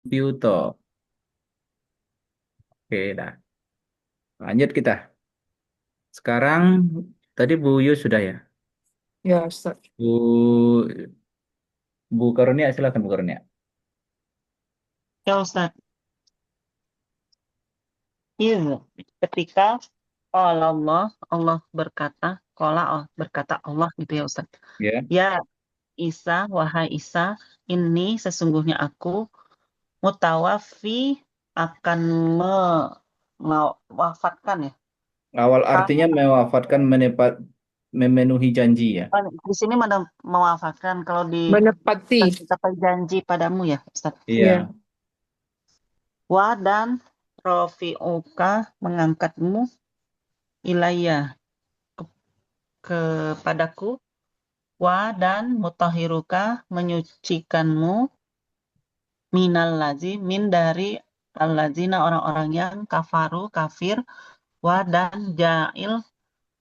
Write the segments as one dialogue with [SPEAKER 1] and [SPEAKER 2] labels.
[SPEAKER 1] Komputer. Oke, dah. Lanjut kita. Sekarang tadi Bu Yu sudah ya.
[SPEAKER 2] Ya, Ustaz.
[SPEAKER 1] Bu Bu Karunia silakan Bu Karunia.
[SPEAKER 3] Ya Ustaz, iya. Ketika Allah berkata, berkata Allah gitu ya Ustaz.
[SPEAKER 1] Ya.
[SPEAKER 3] Ya Isa, wahai Isa, ini sesungguhnya aku mutawafi akan mewafatkan ya.
[SPEAKER 1] Awal artinya
[SPEAKER 3] Kamu
[SPEAKER 1] mewafatkan memenuhi janji ya.
[SPEAKER 3] di sini mewafatkan kalau di
[SPEAKER 2] Menepati.
[SPEAKER 3] mencapai janji padamu ya Ustaz.
[SPEAKER 2] Ya.
[SPEAKER 1] Iya.
[SPEAKER 3] Wa dan rofi'uka mengangkatmu ilayya ke- kepadaku. Wa dan mutahiruka menyucikanmu minal lazi min dari allazina orang-orang yang kafaru kafir. Wa dan ja'il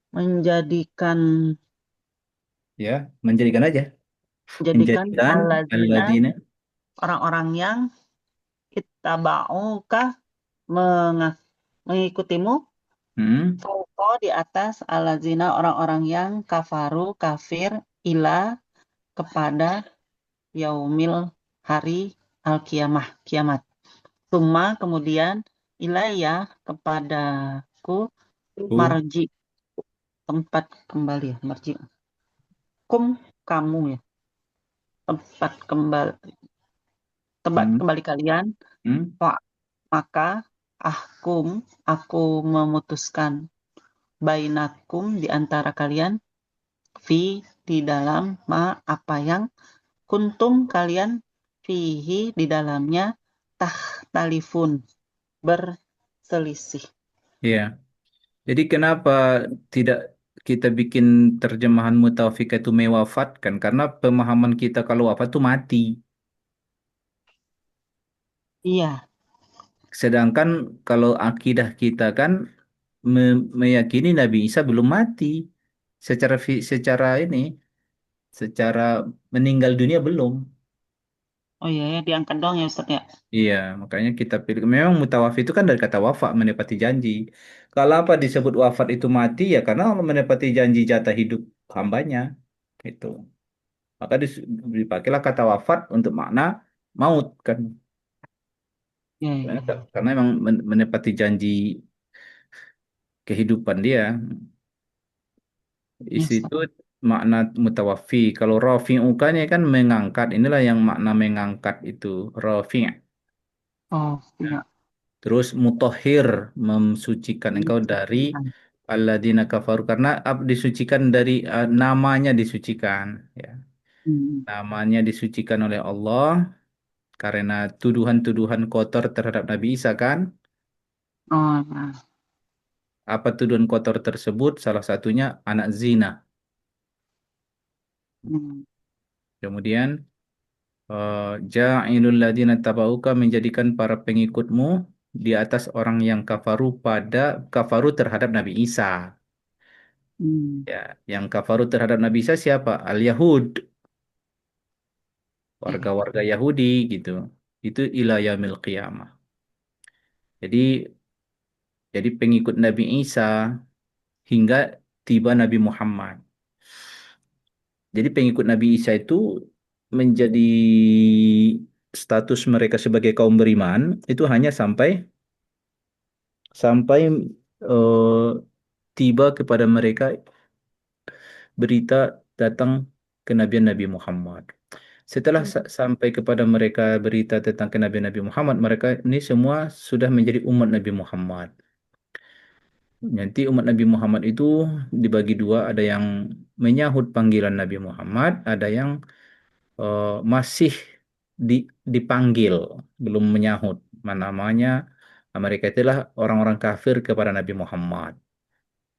[SPEAKER 3] menjadikan
[SPEAKER 1] Ya, menjadikan aja.
[SPEAKER 3] menjadikan
[SPEAKER 1] Menjadikan
[SPEAKER 3] allazina
[SPEAKER 1] alladzina.
[SPEAKER 3] orang-orang yang ittaba'uka menga- mengikutimu
[SPEAKER 1] Hmm,
[SPEAKER 3] fauqa di atas allazina orang-orang yang kafaru kafir ila kepada yaumil hari al-kiamah kiamat. Summa kemudian ilayya kepadaku
[SPEAKER 1] Bu.
[SPEAKER 3] marji tempat kembali ya marji kum kamu ya tempat kembali tempat
[SPEAKER 1] Hmm,
[SPEAKER 3] kembali kalian.
[SPEAKER 1] hmm,
[SPEAKER 3] Wa- maka aku memutuskan bainakum di antara kalian fi di dalam ma apa yang kuntum kalian fihi di dalamnya talifun berselisih.
[SPEAKER 1] ya. Jadi kenapa tidak kita bikin terjemahan mutawafika itu mewafatkan? Karena pemahaman kita kalau wafat itu mati.
[SPEAKER 3] Iya,
[SPEAKER 1] Sedangkan kalau akidah kita kan meyakini Nabi Isa belum mati. Secara ini, secara meninggal dunia belum.
[SPEAKER 3] oh iya ya diangkat dong ya Ustaz ya.
[SPEAKER 1] Iya, makanya kita pilih. Memang mutawafi itu kan dari kata wafa, menepati janji. Kalau apa disebut wafat itu mati ya karena Allah menepati janji jatah hidup hambanya. Itu. Maka dipakailah kata wafat untuk makna maut kan.
[SPEAKER 3] Iya,
[SPEAKER 1] Karena,
[SPEAKER 3] iya, iya.
[SPEAKER 1] karena memang menepati janji kehidupan dia.
[SPEAKER 3] Iya,
[SPEAKER 1] Isi
[SPEAKER 3] Ustaz.
[SPEAKER 1] itu makna mutawafi. Kalau rafi'ukanya kan mengangkat. Inilah yang makna mengangkat itu. Rafi'.
[SPEAKER 3] Oh,
[SPEAKER 1] Ya.
[SPEAKER 3] iya.
[SPEAKER 1] Terus mutahhir mensucikan engkau dari
[SPEAKER 3] Mensucikan.
[SPEAKER 1] alladzina kafaru karena disucikan dari namanya disucikan ya.
[SPEAKER 3] Hmm.
[SPEAKER 1] Namanya disucikan oleh Allah karena tuduhan-tuduhan kotor terhadap Nabi Isa kan.
[SPEAKER 3] Oh, nah.
[SPEAKER 1] Apa tuduhan kotor tersebut? Salah satunya anak zina.
[SPEAKER 3] Hmm.
[SPEAKER 1] Kemudian ja'ilul ladzina tabauka menjadikan para pengikutmu di atas orang yang kafaru terhadap Nabi Isa.
[SPEAKER 3] Hmm.
[SPEAKER 1] Ya, yang kafaru terhadap Nabi Isa siapa? Al-Yahud,
[SPEAKER 3] Iya, iya.
[SPEAKER 1] warga-warga Yahudi gitu. Itu ila yaumil qiyamah. Jadi pengikut Nabi Isa hingga tiba Nabi Muhammad. Jadi pengikut Nabi Isa itu menjadi status mereka sebagai kaum beriman itu hanya sampai sampai eh, tiba kepada mereka berita datang kenabian Nabi Muhammad. Setelah sampai kepada mereka berita tentang kenabian Nabi Muhammad, mereka ini semua sudah menjadi umat Nabi Muhammad. Nanti umat Nabi Muhammad itu dibagi dua, ada yang menyahut panggilan Nabi Muhammad, ada yang masih dipanggil, belum menyahut. Namanya mereka itulah orang-orang kafir kepada Nabi Muhammad.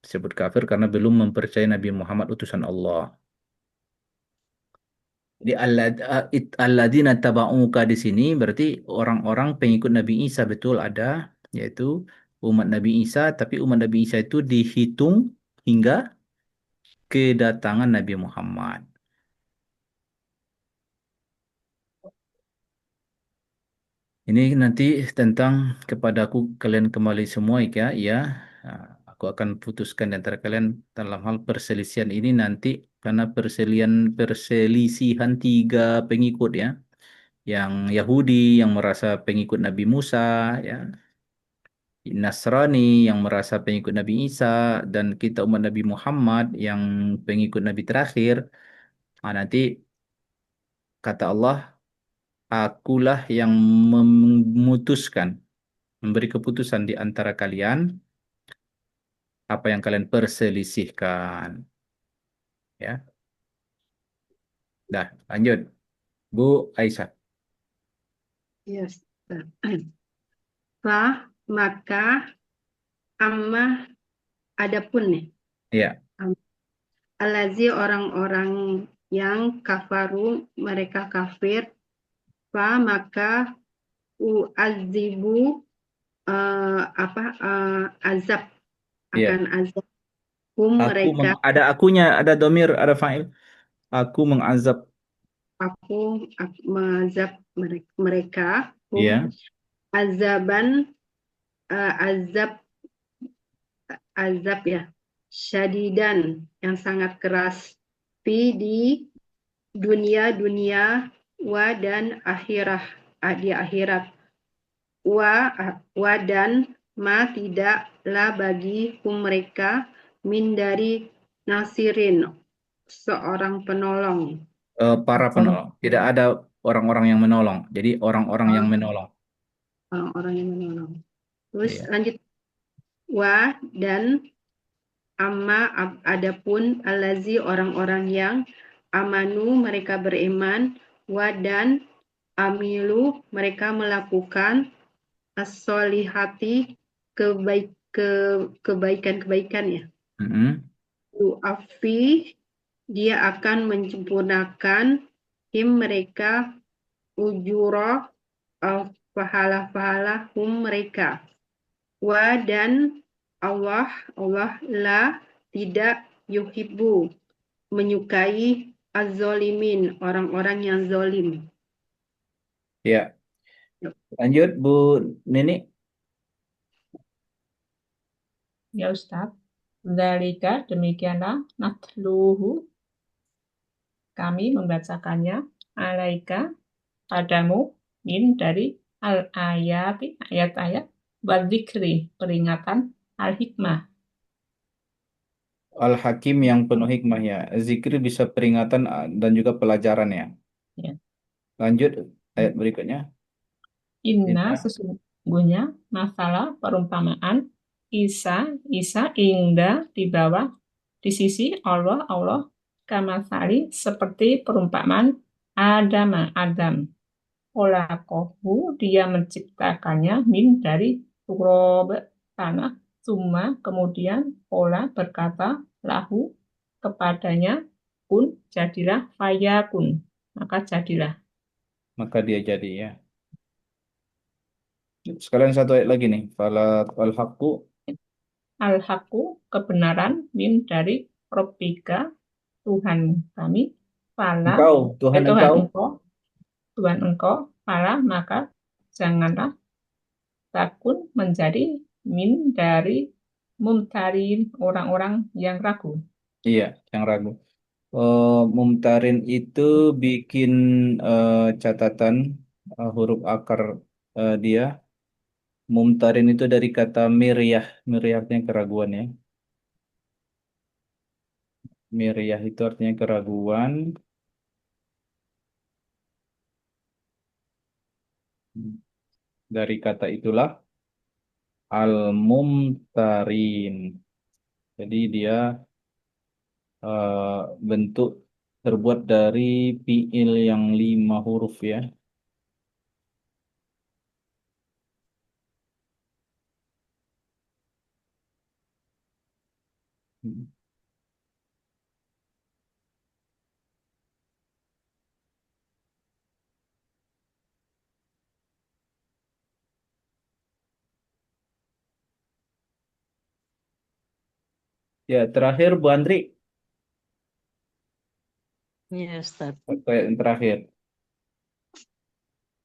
[SPEAKER 1] Disebut kafir karena belum mempercayai Nabi Muhammad utusan Allah. Di alladzina taba'uka di sini berarti orang-orang pengikut Nabi Isa betul ada, yaitu umat Nabi Isa, tapi umat Nabi Isa itu dihitung hingga kedatangan Nabi Muhammad. Ini nanti tentang kepadaku kalian kembali semua ya, ya. Nah, aku akan putuskan di antara kalian dalam hal perselisihan ini nanti karena perselisihan tiga pengikut ya, yang Yahudi yang merasa pengikut Nabi Musa ya, Nasrani yang merasa pengikut Nabi Isa dan kita umat Nabi Muhammad yang pengikut Nabi terakhir. Nah, nanti kata Allah, akulah yang memutuskan, memberi keputusan di antara kalian apa yang kalian perselisihkan. Ya, dah lanjut, Bu Aisyah.
[SPEAKER 4] Yes. Fa maka amma adapun nih.
[SPEAKER 1] Ya,
[SPEAKER 4] Alazi orang-orang yang kafaru mereka kafir. Fa maka uazibu azab
[SPEAKER 1] ya.
[SPEAKER 4] akan azab mereka.
[SPEAKER 1] Ada akunya, ada domir, ada fa'il. Aku mengazab.
[SPEAKER 4] Aku mengazab mereka
[SPEAKER 1] Ya.
[SPEAKER 4] azaban azab azab ya syadidan yang sangat keras di dunia wa dan di akhirat wa dan ma tidaklah bagi mereka min dari nasirin seorang penolong.
[SPEAKER 1] Para penolong. Tidak ada orang-orang yang menolong. Jadi orang-orang yang menolong.
[SPEAKER 4] Orang-orang yang menolong. Terus
[SPEAKER 1] Iya.
[SPEAKER 4] lanjut wa dan amma adapun alazi orang-orang yang amanu mereka beriman wa dan amilu mereka melakukan as-solihati kebaikan-kebaikan ya.
[SPEAKER 1] Mm-mm.
[SPEAKER 4] Yu'afi dia akan menyempurnakan mereka ujuro pahala-pahala mereka. Wa dan Allah la tidak yuhibbu menyukai az-zolimin orang-orang yang zolim.
[SPEAKER 1] Ya. Lanjut, Bu Nini.
[SPEAKER 2] Ya Ustadz. Dzalika demikianlah natluhu kami membacakannya alaika padamu min dari al-ayati ayat-ayat wadzikri peringatan al-hikmah.
[SPEAKER 1] Al-Hakim yang penuh hikmah ya. Zikir bisa peringatan dan juga pelajaran ya.
[SPEAKER 2] Ya.
[SPEAKER 1] Lanjut ayat berikutnya.
[SPEAKER 2] Inna
[SPEAKER 1] Inna.
[SPEAKER 2] sesungguhnya masalah perumpamaan Isa Inda di bawah di sisi Allah kamasali seperti perumpamaan Adam. Olakohu dia menciptakannya min dari turob tanah. Summa kemudian Ola berkata lahu kepadanya kun jadilah fayakun maka jadilah.
[SPEAKER 1] Maka dia jadi ya. Sekalian satu ayat lagi nih. Fala al-haqqu.
[SPEAKER 2] Al-haqqu kebenaran min dari Robbika Tuhan kami fala
[SPEAKER 1] Engkau, Tuhan engkau.
[SPEAKER 2] Tuhan engkau fala maka janganlah takun menjadi min dari mumtarin orang-orang yang ragu.
[SPEAKER 1] Iya, yang ragu. Mumtarin itu bikin catatan huruf akar dia. Mumtarin itu dari kata miryah. Miryah artinya keraguan ya. Miryah itu artinya keraguan. Dari kata itulah al-mumtarin. Jadi dia bentuk terbuat dari fiil yang 5 huruf ya. Ya, terakhir Bu Andri,
[SPEAKER 3] Ya, Ustaz.
[SPEAKER 1] yang terakhir.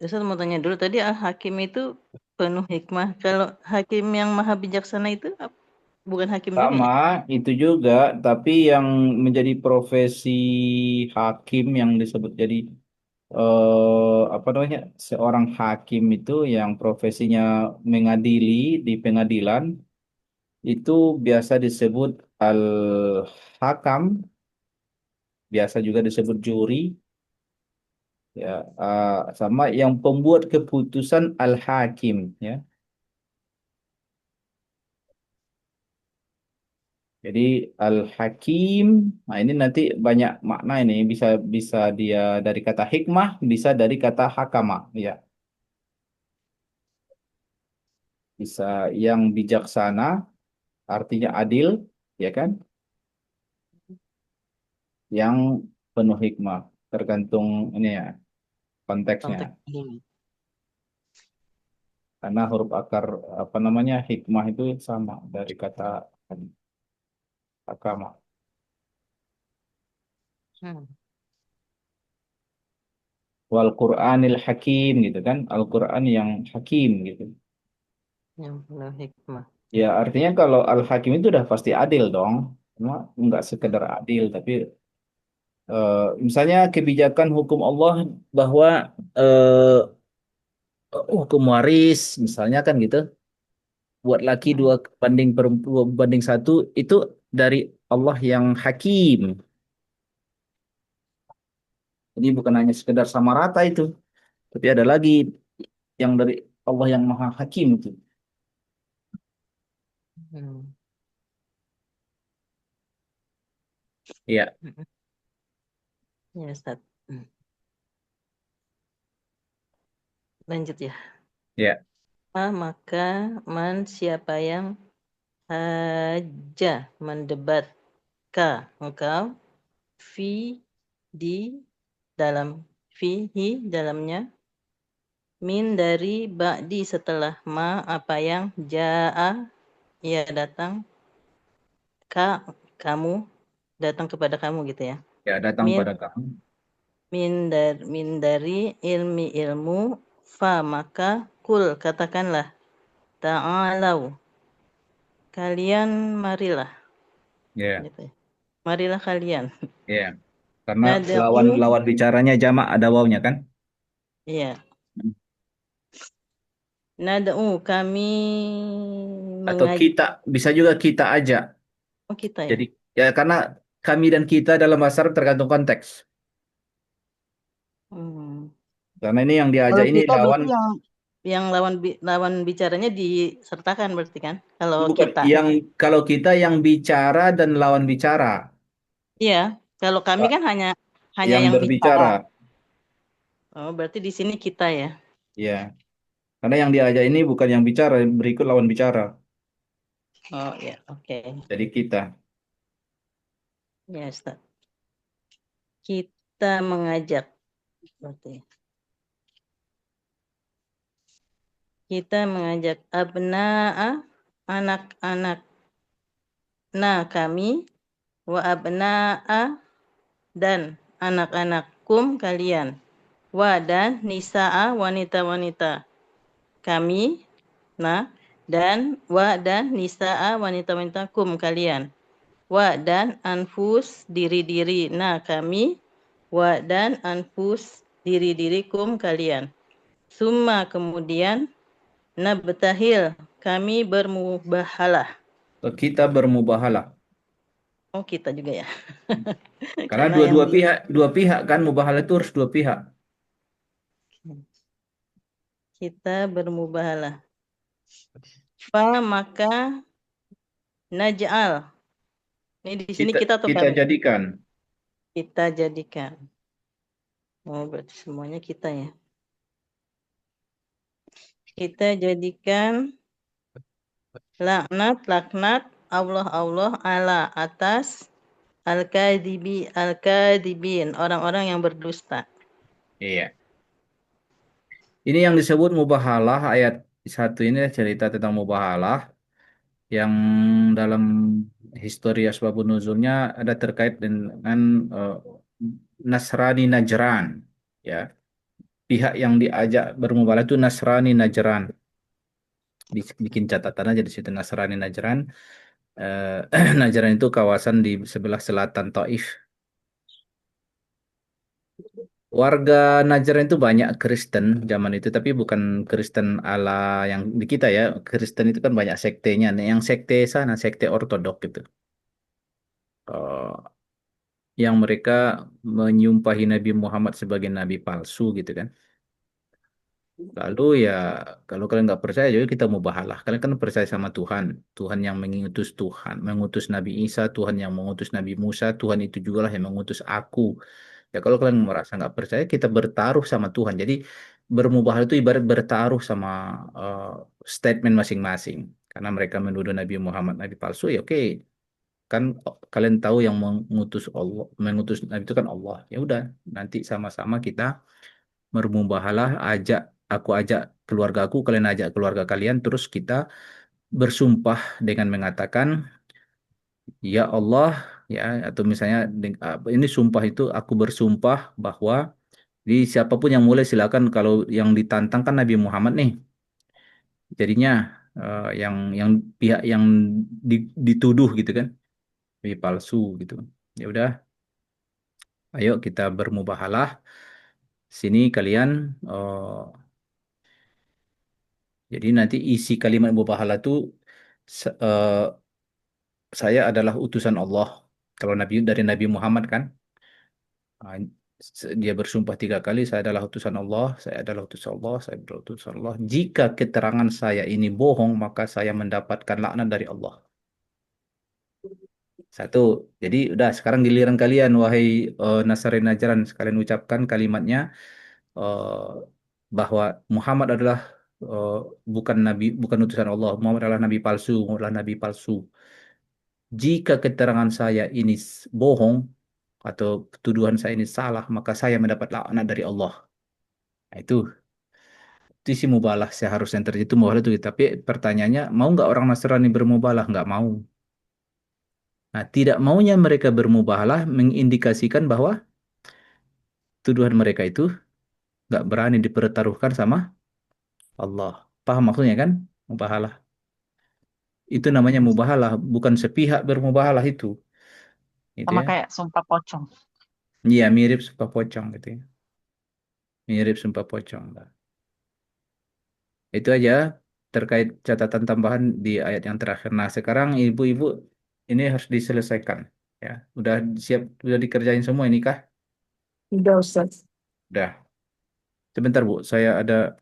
[SPEAKER 5] Ustaz mau tanya dulu tadi Al-Hakim itu penuh hikmah. Kalau hakim yang maha bijaksana itu bukan hakim juga
[SPEAKER 1] Sama
[SPEAKER 5] ya?
[SPEAKER 1] itu juga, tapi yang menjadi profesi hakim yang disebut jadi apa namanya, seorang hakim itu yang profesinya mengadili di pengadilan itu biasa disebut al-hakam, biasa juga disebut juri, ya, sama yang pembuat keputusan al-hakim, ya. Jadi al-hakim, nah ini nanti banyak makna ini, bisa bisa dia dari kata hikmah, bisa dari kata hakama, ya. Bisa yang bijaksana, artinya adil, ya kan? Yang penuh hikmah, tergantung ini ya konteksnya.
[SPEAKER 5] Konteks ini.
[SPEAKER 1] Karena huruf akar apa namanya hikmah itu sama dari kata hakama.
[SPEAKER 5] Hmm,
[SPEAKER 1] Wal Qur'anil Hakim gitu kan, Al-Quran yang hakim gitu.
[SPEAKER 5] yang penuh hikmah.
[SPEAKER 1] Ya artinya kalau Al-Hakim itu udah pasti adil dong. Cuma nggak sekedar adil, tapi misalnya kebijakan hukum Allah bahwa eh, hukum waris misalnya kan gitu, buat laki
[SPEAKER 5] Hmm,
[SPEAKER 1] dua banding perempuan banding satu itu dari Allah yang hakim. Jadi bukan hanya sekedar sama rata itu, tapi ada lagi yang dari Allah yang maha hakim itu.
[SPEAKER 5] hmm,
[SPEAKER 1] Ya,
[SPEAKER 5] hmm. Ya Ustaz. Hmm. Lanjut ya.
[SPEAKER 1] ya.
[SPEAKER 5] Maka siapa yang haja mendebat engkau fi di dalam fihi dalamnya min dari ba'di setelah apa yang jaa ia datang kamu datang kepada kamu gitu ya.
[SPEAKER 1] Ya, datang
[SPEAKER 5] Min
[SPEAKER 1] pada kamu.
[SPEAKER 5] min dari ilmu fa maka kul katakanlah ta'alau kalian marilah
[SPEAKER 1] Ya,
[SPEAKER 5] gitu ya. Marilah kalian.
[SPEAKER 1] ya. Karena lawan
[SPEAKER 5] Nad'u
[SPEAKER 1] lawan bicaranya jamak ada wawnya kan?
[SPEAKER 5] ya. Nad'u kami
[SPEAKER 1] Atau
[SPEAKER 5] mengajak
[SPEAKER 1] kita, bisa juga kita aja.
[SPEAKER 5] kita ya.
[SPEAKER 1] Jadi ya karena kami dan kita dalam bahasa Arab tergantung konteks.
[SPEAKER 5] Hmm.
[SPEAKER 1] Karena ini yang diajak
[SPEAKER 5] Kalau
[SPEAKER 1] ini
[SPEAKER 5] kita
[SPEAKER 1] lawan,
[SPEAKER 5] berarti yang lawan bicaranya disertakan berarti kan? Kalau
[SPEAKER 1] bukan
[SPEAKER 5] kita.
[SPEAKER 1] yang, kalau kita yang bicara dan lawan bicara.
[SPEAKER 5] Iya, kalau kami
[SPEAKER 1] Pak,
[SPEAKER 5] kan hanya
[SPEAKER 1] yang
[SPEAKER 5] yang bicara.
[SPEAKER 1] berbicara.
[SPEAKER 5] Oh, berarti di sini kita ya.
[SPEAKER 1] Ya, karena yang diajak ini bukan yang bicara, berikut lawan bicara.
[SPEAKER 5] Oh, ya, oke.
[SPEAKER 1] Jadi kita.
[SPEAKER 5] Ya, Ustaz. Kita mengajak berarti. Kita mengajak abna'a anak-anak kami wa abna'a dan anak-anak kalian. Wa dan nisa'a wanita-wanita kami dan wa dan nisa'a wanita-wanita kalian. Wa dan anfus diri-diri kami wa dan anfus diri-dirikum kalian. Summa kemudian nabtahil kami bermubahalah.
[SPEAKER 1] Kita bermubahalah.
[SPEAKER 5] Oh, kita juga ya.
[SPEAKER 1] Karena
[SPEAKER 5] Karena yang
[SPEAKER 1] dua-dua pihak, dua pihak kan mubahalah itu harus dua pihak.
[SPEAKER 5] kita bermubahalah. Fa maka naj'al. Ini di sini
[SPEAKER 1] Kita
[SPEAKER 5] kita atau
[SPEAKER 1] kita
[SPEAKER 5] kami?
[SPEAKER 1] jadikan.
[SPEAKER 5] Kita jadikan. Oh, berarti semuanya kita ya. Kita jadikan laknat Allah ala atas al-kadibin orang-orang yang berdusta.
[SPEAKER 1] Iya. Ini yang disebut mubahalah, ayat satu ini cerita tentang mubahalah yang dalam histori asbabun nuzulnya ada terkait dengan Nasrani Najran, ya. pihak yang diajak bermubalah itu Nasrani Najran. Bikin catatan aja di situ Nasrani Najran. Najran itu kawasan di sebelah selatan Taif. Warga Najran itu banyak Kristen zaman itu, tapi bukan Kristen ala yang di kita ya. Kristen itu kan banyak sektenya. Nah, yang sekte sana, sekte ortodok gitu. Eh, yang mereka menyumpahi Nabi Muhammad sebagai nabi palsu gitu kan. Lalu ya kalau kalian nggak percaya jadi kita mau bahalah. Kalian kan percaya sama Tuhan, Tuhan yang mengutus Tuhan, mengutus Nabi Isa, Tuhan yang mengutus Nabi Musa, Tuhan itu juga lah yang mengutus aku. Ya kalau kalian merasa nggak percaya, kita bertaruh sama Tuhan. Jadi bermubahalah itu ibarat bertaruh sama eh, statement masing-masing. Karena mereka menuduh Nabi Muhammad nabi palsu, ya oke. Kan kalian tahu yang mengutus Allah, mengutus Nabi itu kan Allah. Ya udah, nanti sama-sama kita bermubahalah, aku ajak keluarga aku, kalian ajak keluarga kalian, terus kita bersumpah dengan mengatakan, ya Allah, ya, atau misalnya ini sumpah itu aku bersumpah bahwa di siapapun yang mulai silakan kalau yang ditantang kan Nabi Muhammad nih, jadinya yang pihak yang dituduh gitu kan, Nabi palsu gitu. Ya udah, ayo kita bermubahalah. Sini kalian jadi nanti isi kalimat mubahalah itu se- eh, saya adalah utusan Allah. Kalau Nabi dari Nabi Muhammad kan, ah, dia bersumpah 3 kali, saya adalah utusan Allah, saya adalah utusan Allah, saya adalah utusan Allah. Jika keterangan saya ini bohong, maka saya mendapatkan laknat dari Allah. Satu. Jadi udah sekarang giliran kalian, wahai Nasarin Najran, sekalian ucapkan kalimatnya eh, bahwa Muhammad adalah eh, bukan nabi, bukan utusan Allah. Muhammad adalah nabi palsu, Muhammad adalah nabi palsu. Jika keterangan saya ini bohong atau tuduhan saya ini salah, maka saya mendapat laknat dari Allah. Nah, itu sih mubalah seharusnya yang terjadi itu mubalah itu. Tapi pertanyaannya, mau nggak orang Nasrani bermubalah? Nggak mau. Nah, tidak maunya mereka bermubalah mengindikasikan bahwa tuduhan mereka itu nggak berani dipertaruhkan sama Allah. Paham maksudnya kan? Mubahalah. Itu namanya mubahalah, bukan sepihak bermubahalah itu. Gitu
[SPEAKER 3] Sama
[SPEAKER 1] ya.
[SPEAKER 3] kayak sumpah pocong.
[SPEAKER 1] Iya, mirip sumpah pocong gitu ya. Mirip sumpah pocong. Itu aja terkait catatan tambahan di ayat yang terakhir. Nah, sekarang ibu-ibu ini harus diselesaikan ya. Udah siap, udah dikerjain semua ini kah?
[SPEAKER 2] Udah, Ustaz.
[SPEAKER 1] Udah. Sebentar, Bu. Saya ada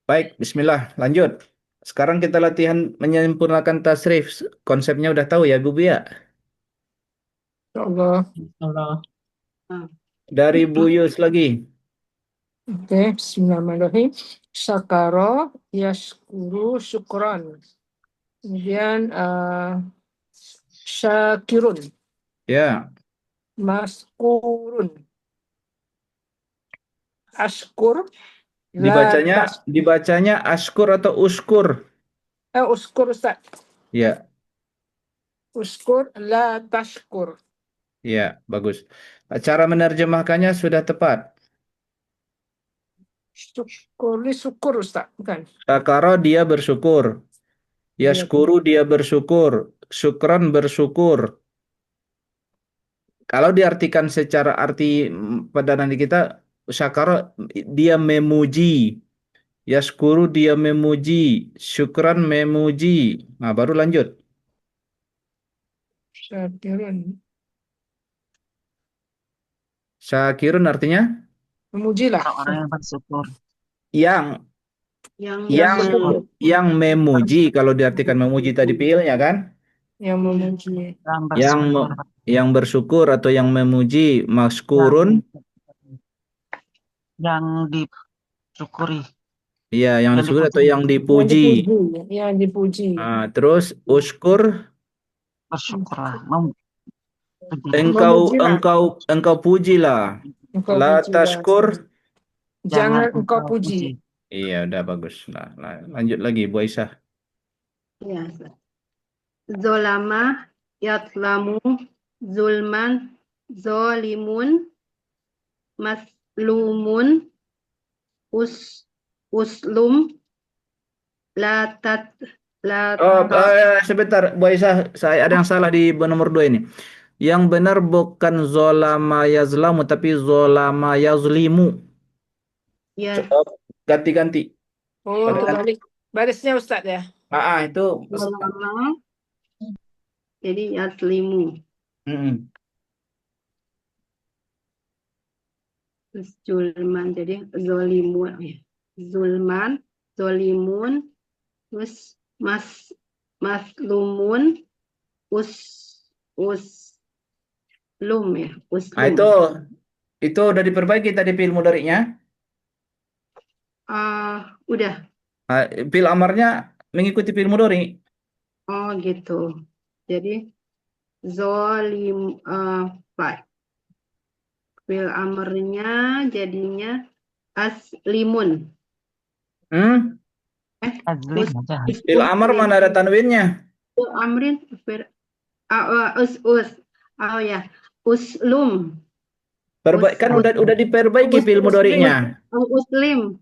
[SPEAKER 1] baik, bismillah, lanjut. Sekarang kita latihan menyempurnakan tasrif. Konsepnya udah tahu ya, Bu ya?
[SPEAKER 2] Allah. Allah.
[SPEAKER 1] Dari Bu Yus lagi.
[SPEAKER 2] Oke, bismillahirrahmanirrahim. Syakara, yashkuru, syukran. Kemudian syakirun,
[SPEAKER 1] Ya,
[SPEAKER 2] maskurun, ashkur, la
[SPEAKER 1] dibacanya
[SPEAKER 2] tas,
[SPEAKER 1] dibacanya askur atau uskur?
[SPEAKER 2] uskur Ustaz.
[SPEAKER 1] Ya,
[SPEAKER 2] Uskur, la tashkur.
[SPEAKER 1] ya, bagus. Cara menerjemahkannya sudah tepat.
[SPEAKER 2] Syukur, ini syukur Ustaz, bukan?
[SPEAKER 1] Syakara dia bersyukur.
[SPEAKER 2] Iya.
[SPEAKER 1] Yashkuru dia bersyukur. Syukran bersyukur. Kalau diartikan secara arti pada nanti kita, syakara dia memuji, yaskuru dia memuji, syukran memuji. Nah, baru lanjut.
[SPEAKER 2] Syakirun.
[SPEAKER 1] Syakirun artinya
[SPEAKER 2] Memujilah.
[SPEAKER 3] Orang-orang yang bersyukur.
[SPEAKER 1] yang
[SPEAKER 4] Yang
[SPEAKER 1] yang
[SPEAKER 2] bersyukur.
[SPEAKER 1] yang memuji. Kalau diartikan memuji tadi fiilnya kan?
[SPEAKER 2] Yang memuji.
[SPEAKER 3] Yang
[SPEAKER 1] Yang
[SPEAKER 3] bersyukur.
[SPEAKER 1] yang bersyukur atau yang memuji,
[SPEAKER 3] Yang,
[SPEAKER 1] maskurun.
[SPEAKER 3] yang disyukuri.
[SPEAKER 1] Iya, yang
[SPEAKER 3] Yang
[SPEAKER 1] disyukur atau
[SPEAKER 3] dipuji.
[SPEAKER 1] yang
[SPEAKER 2] Yang
[SPEAKER 1] dipuji.
[SPEAKER 2] dipuji. Yang dipuji.
[SPEAKER 1] Nah, terus uskur,
[SPEAKER 3] Bersyukurlah.
[SPEAKER 1] engkau
[SPEAKER 2] Memujilah.
[SPEAKER 1] engkau pujilah.
[SPEAKER 2] Engkau
[SPEAKER 1] La
[SPEAKER 2] pujilah.
[SPEAKER 1] tashkur.
[SPEAKER 2] Jangan engkau puji.
[SPEAKER 1] Iya, udah bagus. Nah, lanjut lagi, Bu Aisyah.
[SPEAKER 4] Ya. Zolama, yatlamu, zulman, zolimun, maslumun, uslum, latat,
[SPEAKER 1] Oh,
[SPEAKER 4] latat,
[SPEAKER 1] sebentar, Bu Aisyah, saya ada yang salah di nomor 2 ini. Yang benar bukan zolama yazlamu, tapi zolama yazlimu.
[SPEAKER 4] ya,
[SPEAKER 1] Oh, ganti-ganti.
[SPEAKER 2] Oh,
[SPEAKER 1] Pada nanti.
[SPEAKER 2] terbalik. Barisnya Ustaz ya.
[SPEAKER 1] Itu.
[SPEAKER 4] zolama, jadi yaslimu.
[SPEAKER 1] Mm-mm.
[SPEAKER 4] Terus Zulman, jadi zolimun, ya. Zulman, zolimun, terus maslumun, uslum, ya,
[SPEAKER 1] Nah,
[SPEAKER 4] uslum.
[SPEAKER 1] itu udah diperbaiki tadi fi'il mudhari'nya.
[SPEAKER 4] Udah.
[SPEAKER 1] Fi'il amarnya mengikuti fi'il mudhari'.
[SPEAKER 4] Oh gitu. Jadi zolim, Pak. Fil amarnya jadinya aslimun.
[SPEAKER 1] Hmm?
[SPEAKER 3] Azlim aja.
[SPEAKER 1] Fi'il amar mana ada tanwinnya?
[SPEAKER 4] Fil amrin oh ya, uslum.
[SPEAKER 1] Kan udah diperbaiki fi'il mudhari'nya.
[SPEAKER 4] Uslim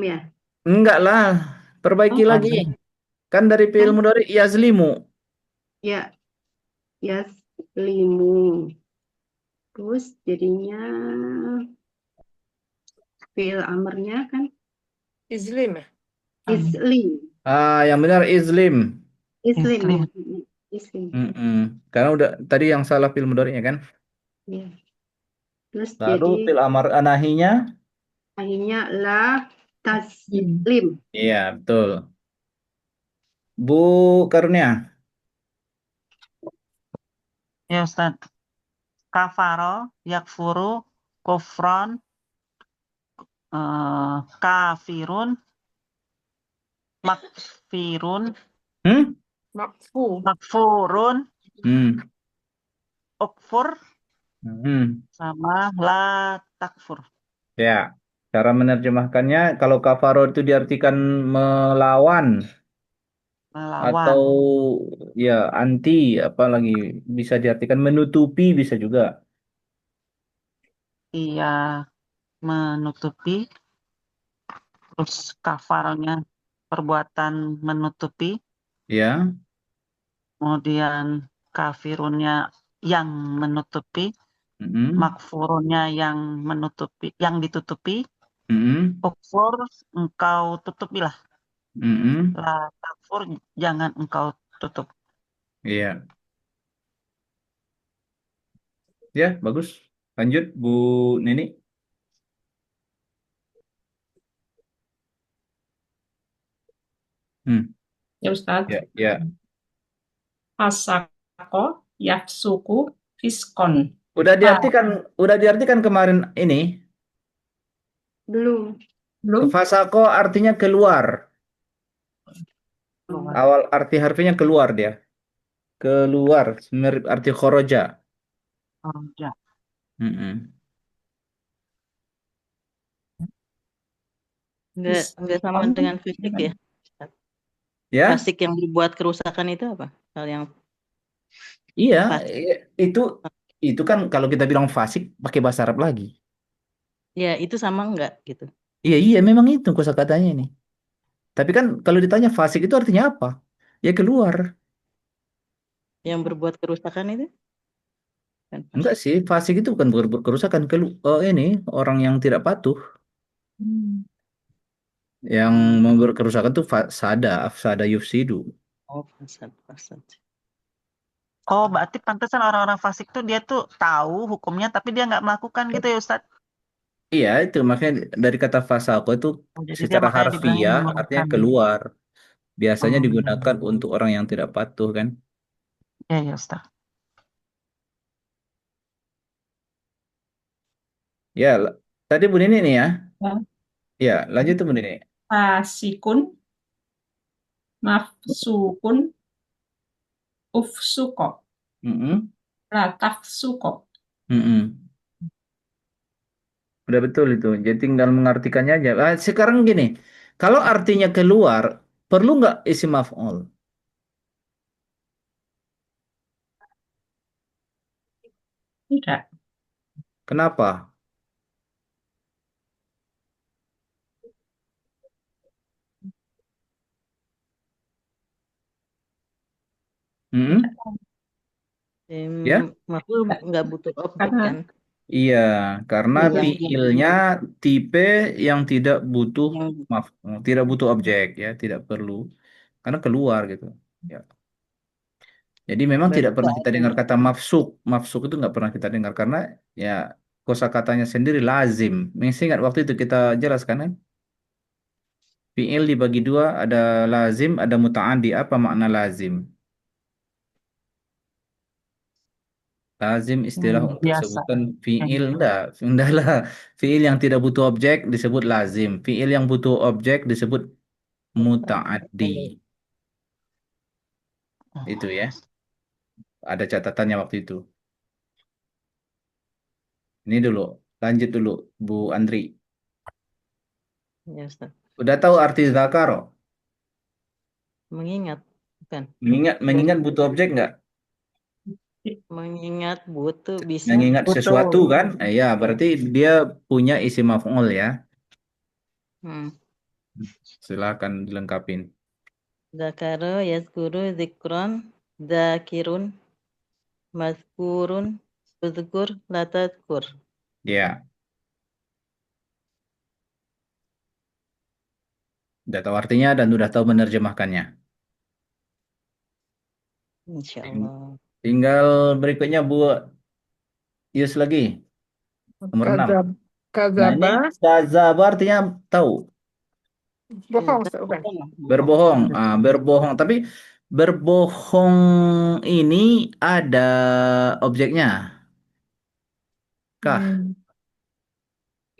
[SPEAKER 4] ya.
[SPEAKER 1] Enggak lah, perbaiki
[SPEAKER 4] Oh,
[SPEAKER 1] lagi. Kan dari fi'il mudhari' yazlimu.
[SPEAKER 4] ya, yaslimu. Terus jadinya fil amarnya kan
[SPEAKER 2] Islim ya.
[SPEAKER 4] islim.
[SPEAKER 1] Yang benar izlim.
[SPEAKER 4] Islim
[SPEAKER 3] Islim.
[SPEAKER 4] ya. Islim.
[SPEAKER 1] Karena udah tadi yang salah fi'il mudhari'nya kan.
[SPEAKER 4] Ya. Terus
[SPEAKER 1] Lalu
[SPEAKER 4] jadi
[SPEAKER 1] fi'il amar nahinya.
[SPEAKER 4] akhirnya la taslim.
[SPEAKER 1] Iya, betul. Bu Karunia.
[SPEAKER 3] Ya Ustaz. Kafaro, yakfuru, kufron, kafirun, makfirun,
[SPEAKER 1] Hmm?
[SPEAKER 2] Makfu.
[SPEAKER 3] makfurun,
[SPEAKER 1] Hmm.
[SPEAKER 3] ukfur,
[SPEAKER 1] Hmm.
[SPEAKER 3] sama la takfur.
[SPEAKER 1] Ya, cara menerjemahkannya kalau kafaro itu diartikan melawan
[SPEAKER 3] Melawan.
[SPEAKER 1] atau ya anti, apalagi bisa diartikan menutupi bisa juga.
[SPEAKER 3] Ia menutupi, terus kafarnya perbuatan menutupi,
[SPEAKER 1] Ya.
[SPEAKER 3] kemudian kafirunnya yang menutupi,
[SPEAKER 1] Mm-mm.
[SPEAKER 3] makfurunnya yang menutupi, yang ditutupi,
[SPEAKER 1] Mm-mm.
[SPEAKER 3] ukfur engkau tutupilah,
[SPEAKER 1] Mm-mm.
[SPEAKER 3] la takfur jangan engkau tutup.
[SPEAKER 1] Iya. Ya, bagus. Lanjut, Bu Nini. Hmm.
[SPEAKER 6] Ya Ustadz,
[SPEAKER 1] Ya, ya.
[SPEAKER 6] fasako, yafsuku, fiskon.
[SPEAKER 1] Udah diartikan kemarin ini.
[SPEAKER 4] Belum.
[SPEAKER 6] Belum?
[SPEAKER 1] Fasako artinya keluar.
[SPEAKER 3] Keluar.
[SPEAKER 1] Awal arti harfinya keluar dia. Keluar, mirip arti khoroja.
[SPEAKER 3] Ya.
[SPEAKER 1] Mm-mm.
[SPEAKER 5] Enggak sama
[SPEAKER 6] Fiskon.
[SPEAKER 5] dengan fisik ya.
[SPEAKER 1] Ya,
[SPEAKER 5] Fasik yang berbuat kerusakan itu apa? Hal yang
[SPEAKER 1] iya,
[SPEAKER 5] fasik.
[SPEAKER 1] itu kan kalau kita bilang fasik pakai bahasa Arab lagi.
[SPEAKER 5] Ya, itu sama enggak gitu.
[SPEAKER 1] Iya, iya, memang itu kosakatanya ini. Tapi kan kalau ditanya fasik itu artinya apa? Ya keluar.
[SPEAKER 5] Yang berbuat kerusakan itu? Bukan
[SPEAKER 1] Enggak
[SPEAKER 5] fasik.
[SPEAKER 1] sih, fasik itu bukan berbuat kerusakan. Ini orang yang tidak patuh.
[SPEAKER 6] Hmm.
[SPEAKER 1] Yang
[SPEAKER 5] Hmm.
[SPEAKER 1] membuat kerusakan itu sada yufsidu.
[SPEAKER 5] Oh, fasad, fasad.
[SPEAKER 3] Oh, berarti pantesan orang-orang fasik tuh dia tuh tahu hukumnya tapi dia nggak melakukan gitu ya Ustadz.
[SPEAKER 1] Iya, itu makanya dari kata fasako itu
[SPEAKER 3] Oh, jadi dia
[SPEAKER 1] secara
[SPEAKER 3] makanya dibilangnya
[SPEAKER 1] harfiah artinya
[SPEAKER 3] mengeluarkan.
[SPEAKER 1] keluar. Biasanya
[SPEAKER 3] Oh,
[SPEAKER 1] digunakan untuk orang yang tidak patuh kan.
[SPEAKER 3] ya ya Ustadz.
[SPEAKER 1] Ya, tadi Bu Nini nih ya.
[SPEAKER 6] Ya.
[SPEAKER 1] Ya, lanjut tuh Bu Nini.
[SPEAKER 6] Fasikun, mafsukun, ufsuko,
[SPEAKER 1] Mm-mm.
[SPEAKER 6] latafsuko.
[SPEAKER 1] Mm-mm. Udah betul itu. Jadi tinggal mengartikannya aja. Sekarang gini, kalau artinya keluar, perlu nggak isim maf'ul?
[SPEAKER 6] Tidak.
[SPEAKER 1] Kenapa?
[SPEAKER 6] Tidak.
[SPEAKER 1] Mm-mm. Ya?
[SPEAKER 5] Maf'ul nggak butuh objek
[SPEAKER 6] Karena
[SPEAKER 5] kan?
[SPEAKER 1] Iya, karena
[SPEAKER 5] Tinggal
[SPEAKER 1] fiilnya tipe yang tidak butuh
[SPEAKER 5] yang
[SPEAKER 1] tidak butuh objek ya, tidak perlu karena keluar gitu. Ya. Jadi memang
[SPEAKER 5] berarti
[SPEAKER 1] tidak pernah
[SPEAKER 5] nggak
[SPEAKER 1] kita
[SPEAKER 5] ada.
[SPEAKER 1] dengar kata mafsuk. Mafsuk itu nggak pernah kita dengar karena ya kosakatanya sendiri lazim. Masih ingat waktu itu kita jelaskan kan? Fiil dibagi dua, ada lazim, ada muta'addi. Apa makna lazim? Lazim istilah untuk
[SPEAKER 3] Biasa.
[SPEAKER 1] sebutan
[SPEAKER 3] Kayak
[SPEAKER 1] fiil
[SPEAKER 3] gitu.
[SPEAKER 1] enggak lah. Fiil yang tidak butuh objek disebut lazim. Fiil yang butuh objek disebut muta'addi. Itu
[SPEAKER 3] Oh,
[SPEAKER 1] ya. Ada catatannya waktu itu. Ini dulu, lanjut dulu Bu Andri.
[SPEAKER 5] Ya, Ustaz.
[SPEAKER 1] Udah tahu arti zakaro?
[SPEAKER 5] Mengingat, bukan?
[SPEAKER 1] Mengingat mengingat butuh objek nggak?
[SPEAKER 5] Mengingat butuh bisa.
[SPEAKER 1] Mengingat sesuatu
[SPEAKER 3] betul.
[SPEAKER 1] kan? Ya, berarti dia punya isi maf'ul ya.
[SPEAKER 5] Hmm.
[SPEAKER 1] Silakan dilengkapin.
[SPEAKER 5] Zakaro yazkuru zikron, zakirun, mazkurun, uzkur, latazkur.
[SPEAKER 1] Ya, udah tahu artinya dan udah tahu menerjemahkannya.
[SPEAKER 5] Insya
[SPEAKER 1] Ting-
[SPEAKER 5] Allah.
[SPEAKER 1] Tinggal berikutnya Bu Yus lagi, nomor 6.
[SPEAKER 2] Kazab,
[SPEAKER 1] Nah, ini
[SPEAKER 2] kazaba,
[SPEAKER 1] kadzaba artinya tahu,
[SPEAKER 2] bohong Ustaz, bukan?
[SPEAKER 1] berbohong. Berbohong, tapi berbohong ini ada objeknya kah?
[SPEAKER 2] Hmm.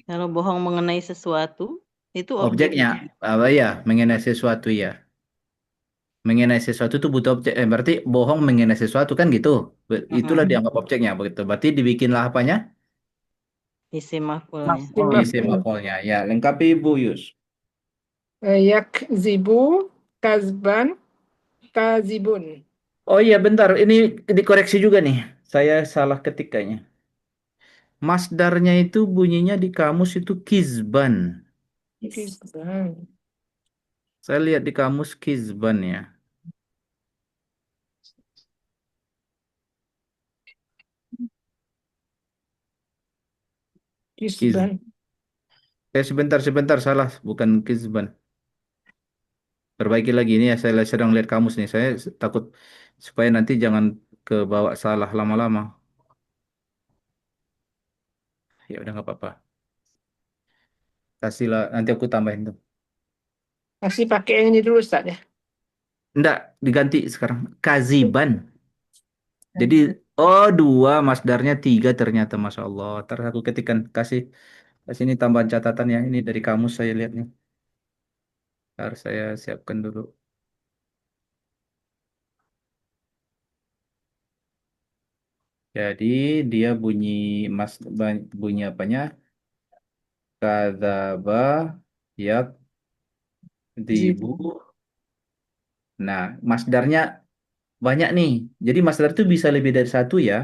[SPEAKER 5] Kalau bohong mengenai sesuatu, itu objek.
[SPEAKER 1] Objeknya apa ya? Mengenai sesuatu ya. Mengenai sesuatu itu butuh objek. Berarti bohong mengenai sesuatu kan gitu. Itulah
[SPEAKER 5] Mm-mm.
[SPEAKER 1] dianggap objeknya begitu. Berarti dibikinlah apanya?
[SPEAKER 5] Isi maf'ulnya.
[SPEAKER 3] Maf'ul.
[SPEAKER 1] Isim maf'ulnya. Ya, lengkapi Bu Yus.
[SPEAKER 2] Yakzibu, kazban, kazibun.
[SPEAKER 1] Oh iya, bentar. Ini dikoreksi juga nih. Saya salah ketik kayaknya. Masdarnya itu bunyinya di kamus itu kizban.
[SPEAKER 2] Kizban.
[SPEAKER 1] Saya lihat di kamus kizban ya. Kiz.
[SPEAKER 2] Kizban.
[SPEAKER 1] Sebentar salah, bukan kizban. Perbaiki lagi ini ya. Saya sedang lihat kamus nih. Saya takut supaya nanti jangan kebawa salah lama-lama. Ya udah nggak apa-apa. Kasihlah nanti aku tambahin tuh.
[SPEAKER 2] Masih pakai yang ini dulu Ustaz ya.
[SPEAKER 1] Enggak, diganti sekarang. Kaziban. Jadi oh dua, masdarnya tiga ternyata, masya Allah. Ntar aku ketikkan kasih ini tambahan catatan ya. Ini dari kamus saya lihat nih. Harus saya siapkan dulu. Jadi dia bunyi apanya? Kadzaba yakdzibu.
[SPEAKER 2] Zibu.
[SPEAKER 1] Nah, masdarnya banyak nih. Jadi masdar itu bisa lebih dari satu ya.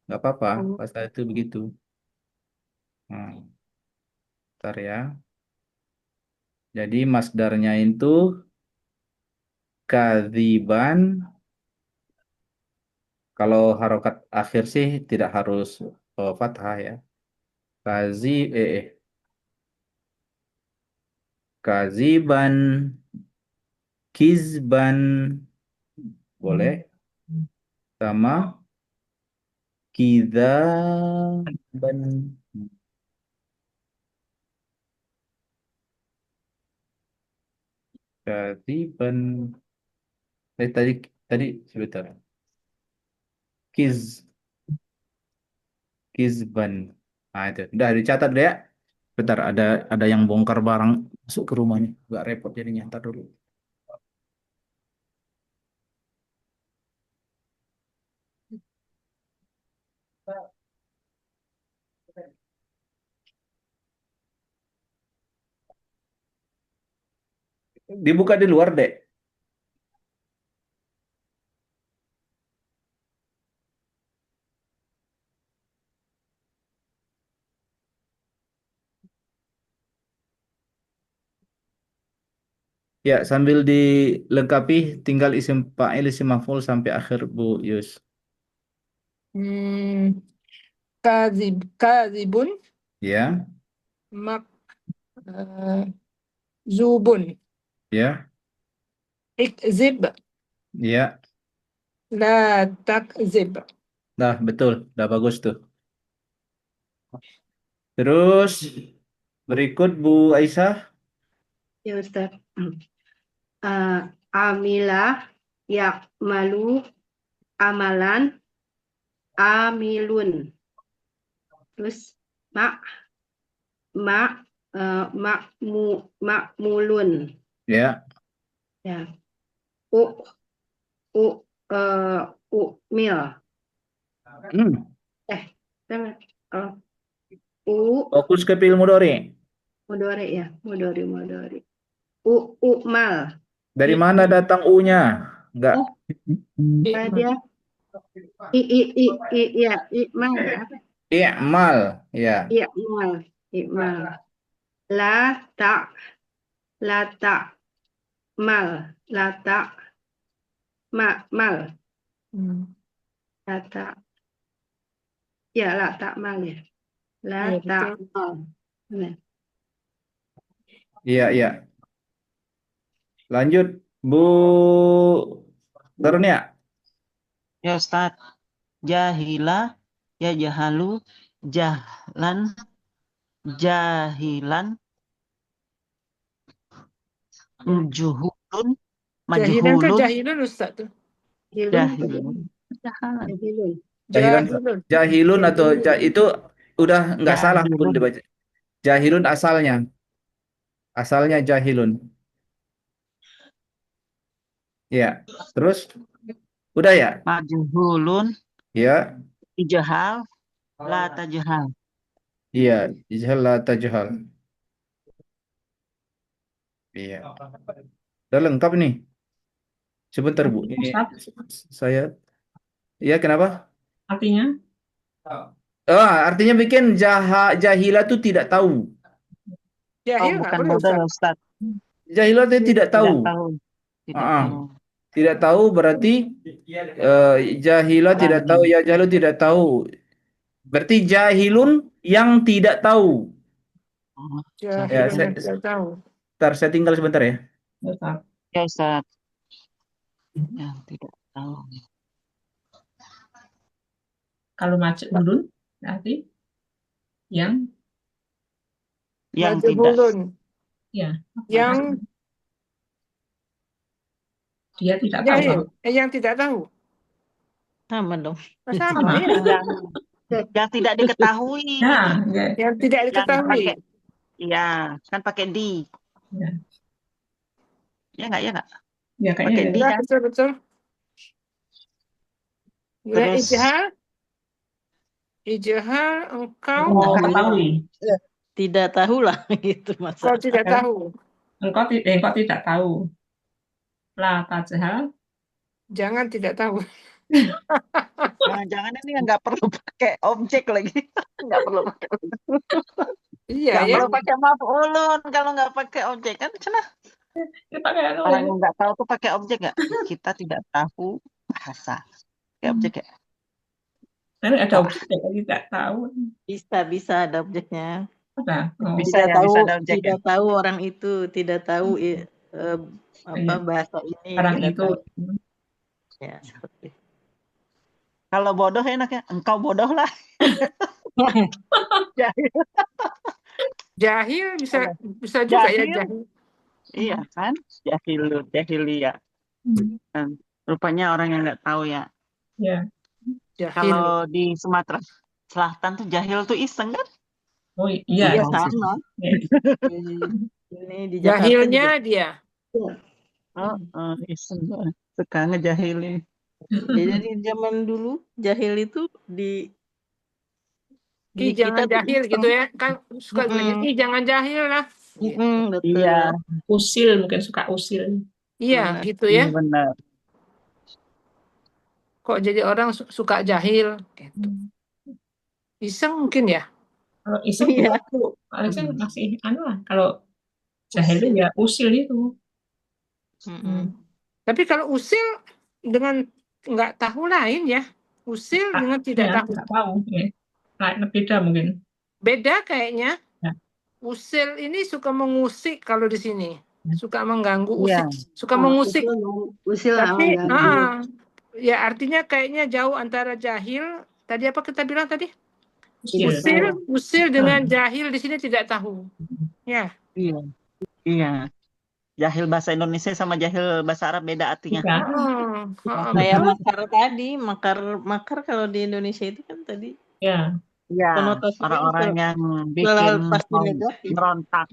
[SPEAKER 1] Nggak apa-apa.
[SPEAKER 2] Oh,
[SPEAKER 1] Masdar itu begitu. Nah, ntar ya. Jadi masdarnya itu kadziban Kalau harokat akhir sih tidak harus fathah ya. Kazi kaziban, kizban boleh, sama kizaban. Kaziban. Tadi tadi sebentar. Kiz kizban. Nah itu. Udah dicatat deh ya. Bentar, ada yang bongkar barang masuk ke rumahnya. Gak repot jadinya. Ntar dulu. Dibuka di luar, Dek. Ya, sambil dilengkapi tinggal isim fa'il, isim maf'ul sampai akhir Bu Yus.
[SPEAKER 2] Hmm, kazibun,
[SPEAKER 1] Ya,
[SPEAKER 2] zubun,
[SPEAKER 1] ya,
[SPEAKER 2] ikzib,
[SPEAKER 1] ya.
[SPEAKER 2] la takzib.
[SPEAKER 1] Dah, betul. Dah bagus tuh. Terus berikut Bu Aisyah.
[SPEAKER 4] Ya Ustaz. Amilah yakmalu amalan amilun. Terus mak mak makmulun.
[SPEAKER 1] Ya.
[SPEAKER 4] Ya. U u mil.
[SPEAKER 1] Hmm,
[SPEAKER 4] Jangan.
[SPEAKER 1] fokus ke fi'il mudhari.
[SPEAKER 4] Mudhari ya, mudhari. Mal.
[SPEAKER 1] Dari mana datang U-nya? Enggak.
[SPEAKER 6] Oh,
[SPEAKER 4] Dia ya, ikmal ya.
[SPEAKER 1] I'mal. Ya.
[SPEAKER 4] Ikmal. La tak mal. La tak mal.
[SPEAKER 2] Hmm.
[SPEAKER 4] La tak. Ya, la tak mal ya. La
[SPEAKER 2] Ya,
[SPEAKER 4] tak
[SPEAKER 2] betul.
[SPEAKER 4] mal. Benar.
[SPEAKER 1] Iya, iya. Lanjut, Bu Ternia.
[SPEAKER 3] Ya Ustaz. Jahila, ya jahalu, jahlan, jahilan, juhulun,
[SPEAKER 2] Jahilan tuh
[SPEAKER 3] majhulun,
[SPEAKER 2] jahilun Ustaz tuh.
[SPEAKER 3] jahilun, jahalan,
[SPEAKER 4] Jahilun.
[SPEAKER 1] Jahilan,
[SPEAKER 2] Jahilun.
[SPEAKER 1] jahilun atau itu udah nggak salah pun
[SPEAKER 3] jahilun.
[SPEAKER 1] dibaca. Jahilun asalnya. Asalnya jahilun. Ya. Terus udah ya?
[SPEAKER 3] Majhulun,
[SPEAKER 1] Ya.
[SPEAKER 3] ijhal, la tajhal.
[SPEAKER 1] Iya, ijhal la tajhal. Iya. Udah lengkap nih. Sebentar, Bu. Ini
[SPEAKER 6] Ustaz,
[SPEAKER 1] saya. Iya, kenapa?
[SPEAKER 6] artinya
[SPEAKER 1] Artinya bikin jahila itu tidak tahu.
[SPEAKER 3] Oh,
[SPEAKER 2] Jahil nggak
[SPEAKER 3] bukan
[SPEAKER 2] boleh
[SPEAKER 3] modal
[SPEAKER 2] Ustaz.
[SPEAKER 3] Ustaz.
[SPEAKER 1] Jahila itu tidak tahu.
[SPEAKER 3] Tidak tahu. Tidak
[SPEAKER 1] Ah,
[SPEAKER 3] tahu.
[SPEAKER 1] tidak tahu berarti jahila tidak tahu,
[SPEAKER 3] Jahil.
[SPEAKER 1] ya jahilu tidak tahu. Berarti jahilun yang tidak tahu.
[SPEAKER 3] Oh,
[SPEAKER 1] Ya,
[SPEAKER 2] Jahilun
[SPEAKER 3] jahilun.
[SPEAKER 2] yang tidak tahu.
[SPEAKER 1] saya tinggal sebentar ya.
[SPEAKER 6] Ustaz.
[SPEAKER 3] Ya Ustaz. Yang tidak tahu.
[SPEAKER 6] Kalau majhulun berarti yang
[SPEAKER 3] Yang tidak.
[SPEAKER 2] Majhulun.
[SPEAKER 6] ya
[SPEAKER 2] Yang
[SPEAKER 6] dia tidak tahu.
[SPEAKER 2] jahil. Yang tidak tahu.
[SPEAKER 5] Sama dong.
[SPEAKER 2] Oh, sama
[SPEAKER 6] Sama.
[SPEAKER 2] ya.
[SPEAKER 3] Yang tidak diketahui.
[SPEAKER 6] Nah, ya,
[SPEAKER 2] Yang tidak
[SPEAKER 3] Yang
[SPEAKER 2] diketahui.
[SPEAKER 3] pakai, ya, kan pakai di.
[SPEAKER 6] ya,
[SPEAKER 3] Ya nggak, ya nggak?
[SPEAKER 6] ya kayaknya
[SPEAKER 3] Pakai
[SPEAKER 6] ya.
[SPEAKER 3] di
[SPEAKER 2] Ya,
[SPEAKER 3] kan?
[SPEAKER 2] betul. Ya,
[SPEAKER 3] Terus
[SPEAKER 2] ijhal engkau
[SPEAKER 6] Oh,
[SPEAKER 3] Engkau-
[SPEAKER 6] mengetahui.
[SPEAKER 5] Tidak tahu lah gitu masa.
[SPEAKER 2] kau tidak
[SPEAKER 6] Oke.
[SPEAKER 2] tahu.
[SPEAKER 6] Engkau tidak tahu. La tajhal.
[SPEAKER 2] Jangan tidak tahu.
[SPEAKER 3] jangan-jangan ini nggak perlu pakai objek lagi. Nggak perlu pakai objek.
[SPEAKER 2] Iya
[SPEAKER 3] Nggak
[SPEAKER 2] ya.
[SPEAKER 3] perlu pakai maf'ulun kalau nggak pakai objek kan cenah.
[SPEAKER 6] Kita kayak
[SPEAKER 3] Orang yang nggak tahu tuh pakai objek nggak? Kita tidak tahu bahasa. Pakai objek ya.
[SPEAKER 6] Karena ada objek tapi tidak tahu.
[SPEAKER 5] Bisa ada objeknya.
[SPEAKER 6] Ada. Oh,
[SPEAKER 3] Bisa
[SPEAKER 5] Tidak
[SPEAKER 3] ya,
[SPEAKER 5] tahu
[SPEAKER 3] bisa ada objeknya.
[SPEAKER 5] tidak tahu orang itu, tidak tahu apa
[SPEAKER 6] iya.
[SPEAKER 5] bahasa ini,
[SPEAKER 6] Orang
[SPEAKER 5] tidak
[SPEAKER 6] itu.
[SPEAKER 5] tahu ya seperti itu.
[SPEAKER 3] Kalau bodoh enaknya, engkau bodoh lah. Jahil.
[SPEAKER 2] Jahil bisa juga ya
[SPEAKER 3] Jahil.
[SPEAKER 2] jahil.
[SPEAKER 3] Iya kan? Jahilia. Rupanya orang yang nggak tahu ya.
[SPEAKER 6] Ya.
[SPEAKER 2] Jahil.
[SPEAKER 3] Kalau di Sumatera Selatan tuh jahil tuh iseng kan?
[SPEAKER 6] Oh iya.
[SPEAKER 5] Iya sama.
[SPEAKER 6] Iya.
[SPEAKER 5] Ini di Jakarta
[SPEAKER 2] Jahilnya
[SPEAKER 5] juga.
[SPEAKER 2] dia.
[SPEAKER 3] Iseng banget. Suka ngejahilin.
[SPEAKER 5] Jadi zaman dulu jahil itu di
[SPEAKER 2] Jangan
[SPEAKER 5] kita tuh
[SPEAKER 2] jahil gitu
[SPEAKER 5] iseng.
[SPEAKER 2] ya. Kan suka bilangnya, jangan jahil lah.
[SPEAKER 5] Betul.
[SPEAKER 3] Iya.
[SPEAKER 6] Usil, mungkin suka usil.
[SPEAKER 2] Iya,
[SPEAKER 5] Benar.
[SPEAKER 2] gitu
[SPEAKER 3] Iya
[SPEAKER 2] ya.
[SPEAKER 3] benar.
[SPEAKER 2] Kok jadi orang suka jahil gitu. Iseng mungkin ya.
[SPEAKER 6] Kalau iseng
[SPEAKER 5] Iya.
[SPEAKER 6] itu Alexan masih lah. Kalau jahil itu ya usil itu.
[SPEAKER 2] Tapi kalau usil dengan nggak tahu lain ya. Usil dengan tidak
[SPEAKER 6] Ya,
[SPEAKER 2] tahu.
[SPEAKER 6] tidak tahu. Ya. Nah, beda mungkin.
[SPEAKER 2] Beda kayaknya.
[SPEAKER 6] Ya.
[SPEAKER 2] Usil ini suka mengusik kalau di sini. Suka mengganggu,
[SPEAKER 3] Iya.
[SPEAKER 2] suka mengusik.
[SPEAKER 4] Usil
[SPEAKER 2] Tapi
[SPEAKER 4] mengganggu.
[SPEAKER 2] ya artinya kayaknya jauh antara jahil. Tadi apa kita bilang tadi?
[SPEAKER 6] Usil.
[SPEAKER 2] Usil dengan jahil di sini tidak tahu. Ya.
[SPEAKER 3] Iya. Jahil bahasa Indonesia sama jahil bahasa Arab beda artinya.
[SPEAKER 6] Ya.
[SPEAKER 5] Kayak makar tadi, makar kalau di Indonesia itu kan tadi
[SPEAKER 6] Ya.
[SPEAKER 3] Iya.
[SPEAKER 5] konotasinya
[SPEAKER 3] Orang-orang yang
[SPEAKER 5] hal
[SPEAKER 3] bikin
[SPEAKER 5] pasti negatif.
[SPEAKER 3] berontak.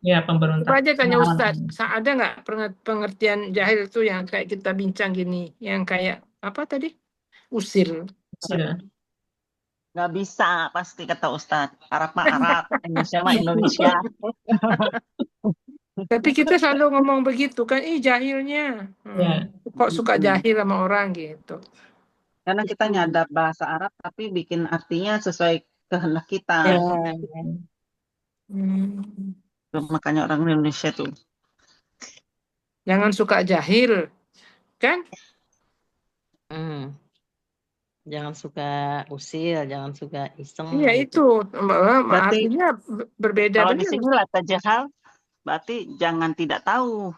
[SPEAKER 6] Ya, pemberontak.
[SPEAKER 2] Coba aja tanya Ustadz, ada nggak pengertian jahil itu yang kayak kita bincang gini, yang kayak apa tadi? Usil.
[SPEAKER 6] Usil.
[SPEAKER 3] Nggak bisa pasti kata Ustadz. Arab mah Arab, Indonesia mah Indonesia.
[SPEAKER 2] Tapi kita selalu ngomong begitu kan, jahilnya.
[SPEAKER 6] Ya.
[SPEAKER 2] Kok suka jahil sama orang gitu.
[SPEAKER 3] Karena kita nyadar bahasa Arab tapi bikin artinya sesuai kehendak kita. Makanya orang Indonesia tuh
[SPEAKER 2] Jangan suka jahil, kan?
[SPEAKER 5] Jangan suka usil, jangan suka iseng.
[SPEAKER 2] Iya
[SPEAKER 5] gitu.
[SPEAKER 2] itu,
[SPEAKER 3] Berarti
[SPEAKER 2] artinya berbeda
[SPEAKER 3] kalau di
[SPEAKER 2] benar.
[SPEAKER 3] sini la tajahal berarti jangan tidak tahu.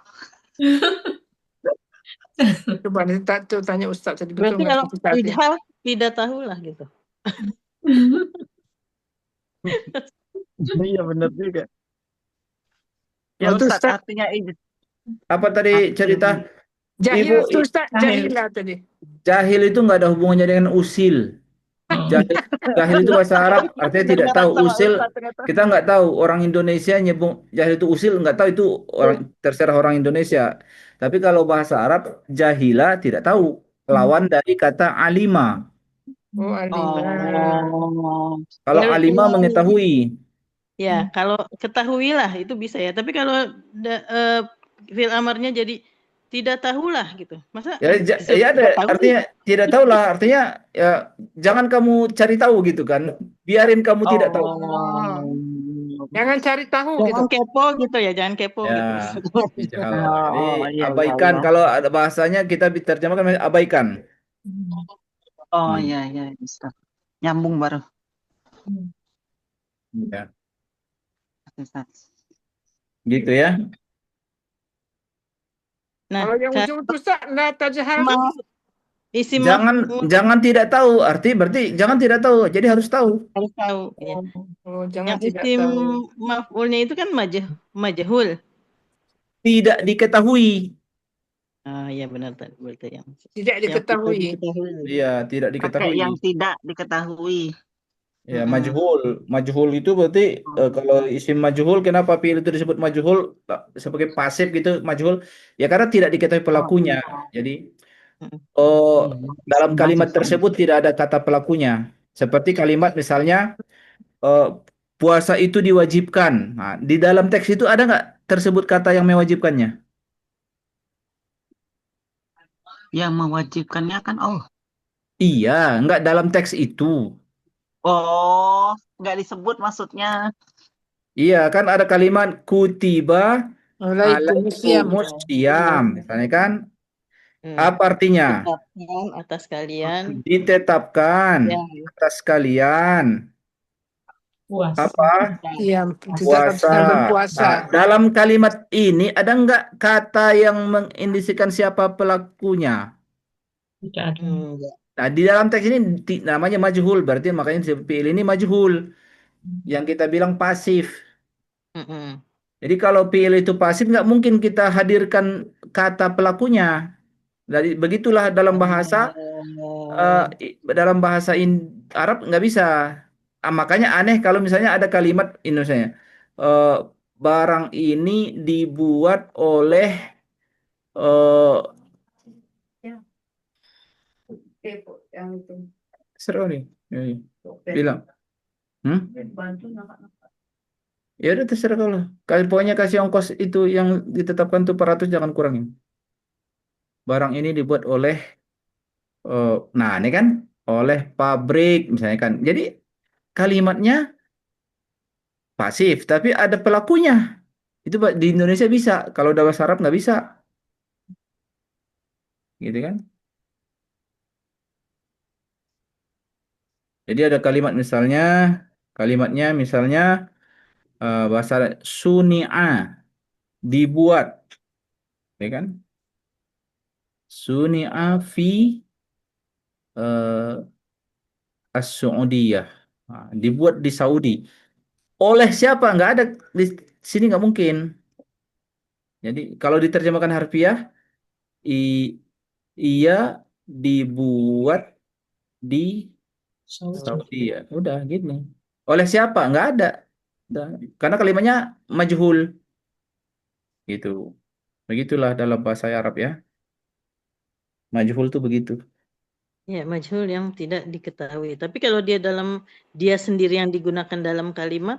[SPEAKER 2] Coba nanti tanya Ustadz tadi betul
[SPEAKER 5] Berarti kalau
[SPEAKER 2] nggak?
[SPEAKER 5] ijhal tidak tahu lah gitu.
[SPEAKER 3] Iya benar juga. Ya
[SPEAKER 2] Itu
[SPEAKER 3] Ustadz
[SPEAKER 2] Ustadz.
[SPEAKER 3] artinya
[SPEAKER 1] Apa tadi cerita?
[SPEAKER 2] Jahil
[SPEAKER 1] Ibu,
[SPEAKER 2] itu Ustadz, jahil lah tadi.
[SPEAKER 1] Jahil itu nggak ada hubungannya dengan usil. Jahil itu bahasa Arab, artinya tidak tahu. Usil, kita nggak tahu. Orang Indonesia nyebut jahil itu usil, nggak tahu itu orang, terserah orang Indonesia. Tapi kalau bahasa Arab, jahila tidak tahu. Lawan dari kata alima.
[SPEAKER 2] Oh, alima.
[SPEAKER 1] Kalau alima mengetahui.
[SPEAKER 5] Ya, kalau ketahuilah itu bisa ya. Tapi kalau fi'il amarnya jadi tidak tahulah gitu. Masa
[SPEAKER 1] Ya ada artinya tidak tahu lah, artinya ya jangan kamu cari tahu gitu kan. Biarin kamu tidak tahu.
[SPEAKER 2] Jangan cari tahu
[SPEAKER 5] jangan
[SPEAKER 2] gitu.
[SPEAKER 5] Kepo gitu ya, jangan kepo
[SPEAKER 1] Ya,
[SPEAKER 5] gitu.
[SPEAKER 1] Jadi abaikan. Kalau ada bahasanya kita diterjemahkan abaikan.
[SPEAKER 3] Oh iya Ustaz. Nyambung baru.
[SPEAKER 1] Ya. Gitu ya.
[SPEAKER 5] Nah,
[SPEAKER 2] kalau yang ujung itu la tajhal.
[SPEAKER 1] Jangan tidak tahu, berarti jangan tidak tahu. Jadi harus tahu.
[SPEAKER 5] Harus tahu. Ya.
[SPEAKER 2] Oh, jangan
[SPEAKER 5] yang
[SPEAKER 2] tidak
[SPEAKER 5] isim
[SPEAKER 2] tahu.
[SPEAKER 5] maf'ulnya itu kan majhul.
[SPEAKER 1] Tidak diketahui.
[SPEAKER 5] Iya benar tadi berarti yang
[SPEAKER 2] tidak diketahui.
[SPEAKER 1] Iya, tidak diketahui.
[SPEAKER 3] Pakai yang tidak diketahui.
[SPEAKER 1] Ya, majhul. Majhul itu berarti kalau isim majhul, kenapa fi'il itu disebut majhul sebagai pasif gitu, majhul? Ya karena tidak diketahui pelakunya. Jadi dalam kalimat tersebut tidak ada kata pelakunya. Seperti kalimat misalnya puasa itu diwajibkan. Nah, di dalam teks itu ada nggak tersebut kata yang mewajibkannya?
[SPEAKER 3] Yang mewajibkannya kan Allah.
[SPEAKER 1] Iya, nggak dalam teks itu.
[SPEAKER 3] Oh, nggak disebut maksudnya.
[SPEAKER 1] Iya, kan ada kalimat kutiba
[SPEAKER 2] Alaikumusiyam.
[SPEAKER 1] alaikumusiyam, misalnya kan. Apa artinya?
[SPEAKER 5] Ditetapkan atas kalian
[SPEAKER 1] Ditetapkan
[SPEAKER 5] yang
[SPEAKER 1] atas kalian
[SPEAKER 6] Puasa.
[SPEAKER 1] apa?
[SPEAKER 2] Iya, ditetapkan
[SPEAKER 1] Puasa.
[SPEAKER 2] dengan berpuasa.
[SPEAKER 1] Nah, dalam kalimat ini ada nggak kata yang mengindisikan siapa pelakunya?
[SPEAKER 6] Tidak ada.
[SPEAKER 5] enggak.
[SPEAKER 1] Nah, di dalam teks ini namanya majhul, berarti makanya fi'il ini majhul, yang kita bilang pasif.
[SPEAKER 5] Mm-mm.
[SPEAKER 1] Jadi kalau fi'il itu pasif nggak mungkin kita hadirkan kata pelakunya. Dari begitulah dalam bahasa
[SPEAKER 5] Oh,
[SPEAKER 1] dalam bahasa Arab nggak bisa. Makanya aneh kalau misalnya ada kalimat Indonesia, eh, barang ini dibuat oleh eh seru nih. Bilang, ya udah terserah kalau. Pokoknya kasih ongkos itu yang ditetapkan tuh 400 jangan kurangin. Barang ini dibuat oleh nah ini kan oleh pabrik misalnya kan. Jadi kalimatnya pasif, tapi ada pelakunya. Itu di Indonesia bisa, kalau udah bahasa Arab nggak bisa, gitu kan? Jadi ada kalimatnya misalnya bahasa suni'a, dibuat, ya kan? Suni'a fi uh, as-Saudiyah. Nah, dibuat di Saudi. Oleh siapa? Nggak ada di sini nggak mungkin. Jadi kalau diterjemahkan harfiah, i, ia dibuat di
[SPEAKER 6] Saudi.
[SPEAKER 1] Saudi ya. Udah gitu. Oleh siapa? Nggak ada. Udah. Karena kalimatnya majhul gitu. Begitulah dalam bahasa Arab ya. Majhul tuh begitu.
[SPEAKER 5] ya majhul yang tidak diketahui. Tapi kalau dia sendiri yang digunakan dalam kalimat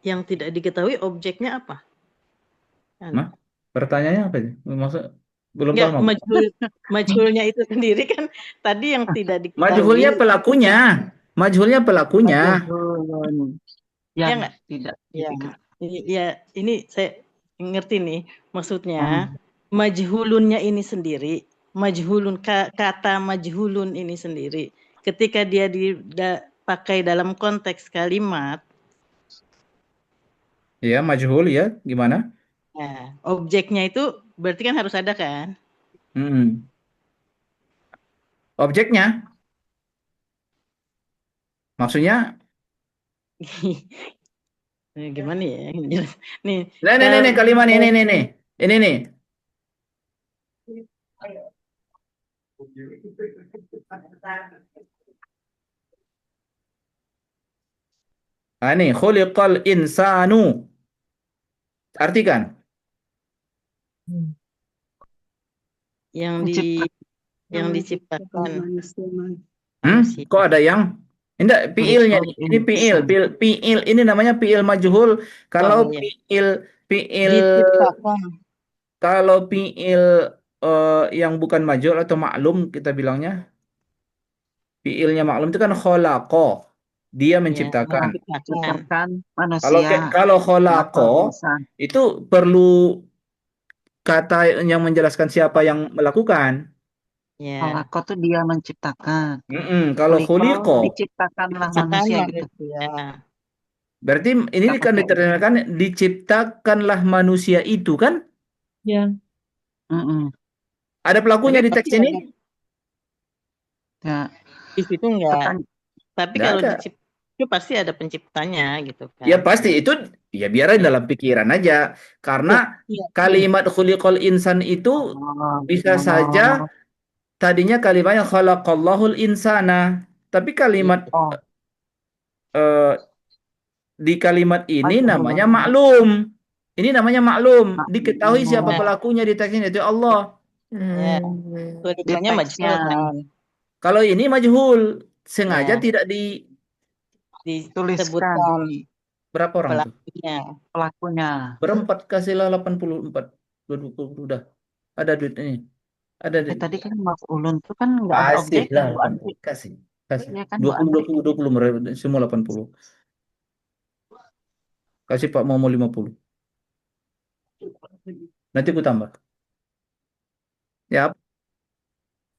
[SPEAKER 5] yang tidak diketahui objeknya apa? Kan?
[SPEAKER 1] Nah, pertanyaannya apa sih? Maksud belum
[SPEAKER 5] Enggak,
[SPEAKER 1] paham aku.
[SPEAKER 5] majhulnya itu sendiri kan tadi yang tidak diketahui.
[SPEAKER 1] Majhulnya pelakunya. Majhulnya pelakunya.
[SPEAKER 3] Majhulun
[SPEAKER 5] Ya
[SPEAKER 3] yang
[SPEAKER 5] enggak?
[SPEAKER 3] tidak
[SPEAKER 5] Ya,
[SPEAKER 3] diketahui.
[SPEAKER 5] ini saya ngerti nih maksudnya.
[SPEAKER 3] Hmm.
[SPEAKER 5] Majhulunnya ini sendiri, kata majhulun ini sendiri, ketika dia dipakai dalam konteks kalimat,
[SPEAKER 1] Ya, majhul ya. Gimana?
[SPEAKER 5] nah, objeknya itu berarti kan harus ada kan?
[SPEAKER 1] Hmm. Objeknya, maksudnya,
[SPEAKER 5] Gimana ya? Nih,
[SPEAKER 1] nih, kalimat nih. Ini nih. Ah, ini khuliqal insanu. Artikan.
[SPEAKER 6] Hmm.
[SPEAKER 5] yang
[SPEAKER 4] Yang
[SPEAKER 5] diciptakan
[SPEAKER 4] manusia.
[SPEAKER 5] manusia.
[SPEAKER 1] Kok ada yang? Enggak, fiilnya
[SPEAKER 3] Khuliqal
[SPEAKER 1] nih. Ini fiil,
[SPEAKER 3] insan.
[SPEAKER 1] fiil ini namanya fiil majhul. Kalau
[SPEAKER 5] Oh ya,
[SPEAKER 1] fiil
[SPEAKER 5] diciptakan.
[SPEAKER 1] kalau fiil yang bukan majhul atau maklum kita bilangnya, fiilnya maklum itu kan khalaqa. Dia
[SPEAKER 5] Ya,
[SPEAKER 1] menciptakan.
[SPEAKER 5] diciptakan.
[SPEAKER 3] Ciptakan
[SPEAKER 1] Kalau
[SPEAKER 3] manusia.
[SPEAKER 1] kalau khalaqa
[SPEAKER 3] Khuliqal insan.
[SPEAKER 1] itu perlu kata yang menjelaskan siapa yang melakukan.
[SPEAKER 5] Ya,
[SPEAKER 3] Khalaqah tuh dia menciptakan.
[SPEAKER 1] Kalau
[SPEAKER 3] Khuliqal
[SPEAKER 1] khuliqa
[SPEAKER 3] diciptakanlah
[SPEAKER 5] diciptakan
[SPEAKER 3] manusia gitu.
[SPEAKER 5] manusia.
[SPEAKER 1] berarti ini
[SPEAKER 3] Nggak
[SPEAKER 1] kan
[SPEAKER 3] pakai
[SPEAKER 1] diterjemahkan diciptakanlah manusia itu kan?
[SPEAKER 6] Ya.
[SPEAKER 3] mm-mm.
[SPEAKER 1] Ada
[SPEAKER 5] Tapi
[SPEAKER 1] pelakunya di
[SPEAKER 5] pasti
[SPEAKER 1] teks ini?
[SPEAKER 5] ada
[SPEAKER 3] Ya,
[SPEAKER 5] di situ enggak.
[SPEAKER 3] pertanyaan
[SPEAKER 5] Tapi
[SPEAKER 1] Nggak
[SPEAKER 5] kalau
[SPEAKER 1] ada.
[SPEAKER 5] dicipta itu pasti ada penciptanya gitu
[SPEAKER 1] Ya
[SPEAKER 5] kan.
[SPEAKER 1] pasti itu ya biarin
[SPEAKER 5] Ya,
[SPEAKER 1] dalam pikiran aja. Karena
[SPEAKER 5] ya, ya, ya.
[SPEAKER 1] kalimat khuliqal insan itu bisa saja
[SPEAKER 3] oh,
[SPEAKER 1] tadinya kalimatnya khalaqallahul insana. Tapi
[SPEAKER 5] Ya.
[SPEAKER 1] kalimat
[SPEAKER 3] oh,
[SPEAKER 1] eh, di kalimat ini namanya
[SPEAKER 3] majhul.
[SPEAKER 1] maklum. Ini namanya maklum. Diketahui siapa
[SPEAKER 5] Nah,
[SPEAKER 1] pelakunya di teks ini, itu Allah.
[SPEAKER 5] ya.
[SPEAKER 3] Di
[SPEAKER 5] Tulisannya
[SPEAKER 3] teksnya
[SPEAKER 5] majhul kan.
[SPEAKER 1] Kalau ini majhul, sengaja
[SPEAKER 5] Ya,
[SPEAKER 1] tidak
[SPEAKER 3] tuliskan
[SPEAKER 5] disebutkan
[SPEAKER 1] berapa orang tuh?
[SPEAKER 5] pelakunya.
[SPEAKER 3] pelakunya.
[SPEAKER 1] Berempat kasihlah 84. Udah ada duit ini. Ada duit.
[SPEAKER 3] Tadi kan maf'ulun tuh kan nggak ada
[SPEAKER 1] Kasih
[SPEAKER 3] objeknya
[SPEAKER 1] lah
[SPEAKER 3] Bu Andri.
[SPEAKER 1] 80. Kasih. Kasih.
[SPEAKER 3] Iya kan Bu
[SPEAKER 1] 20
[SPEAKER 3] Andri.
[SPEAKER 1] 20 20 semua 80. Kasih Pak Momo 50. Nanti aku tambah. Ya,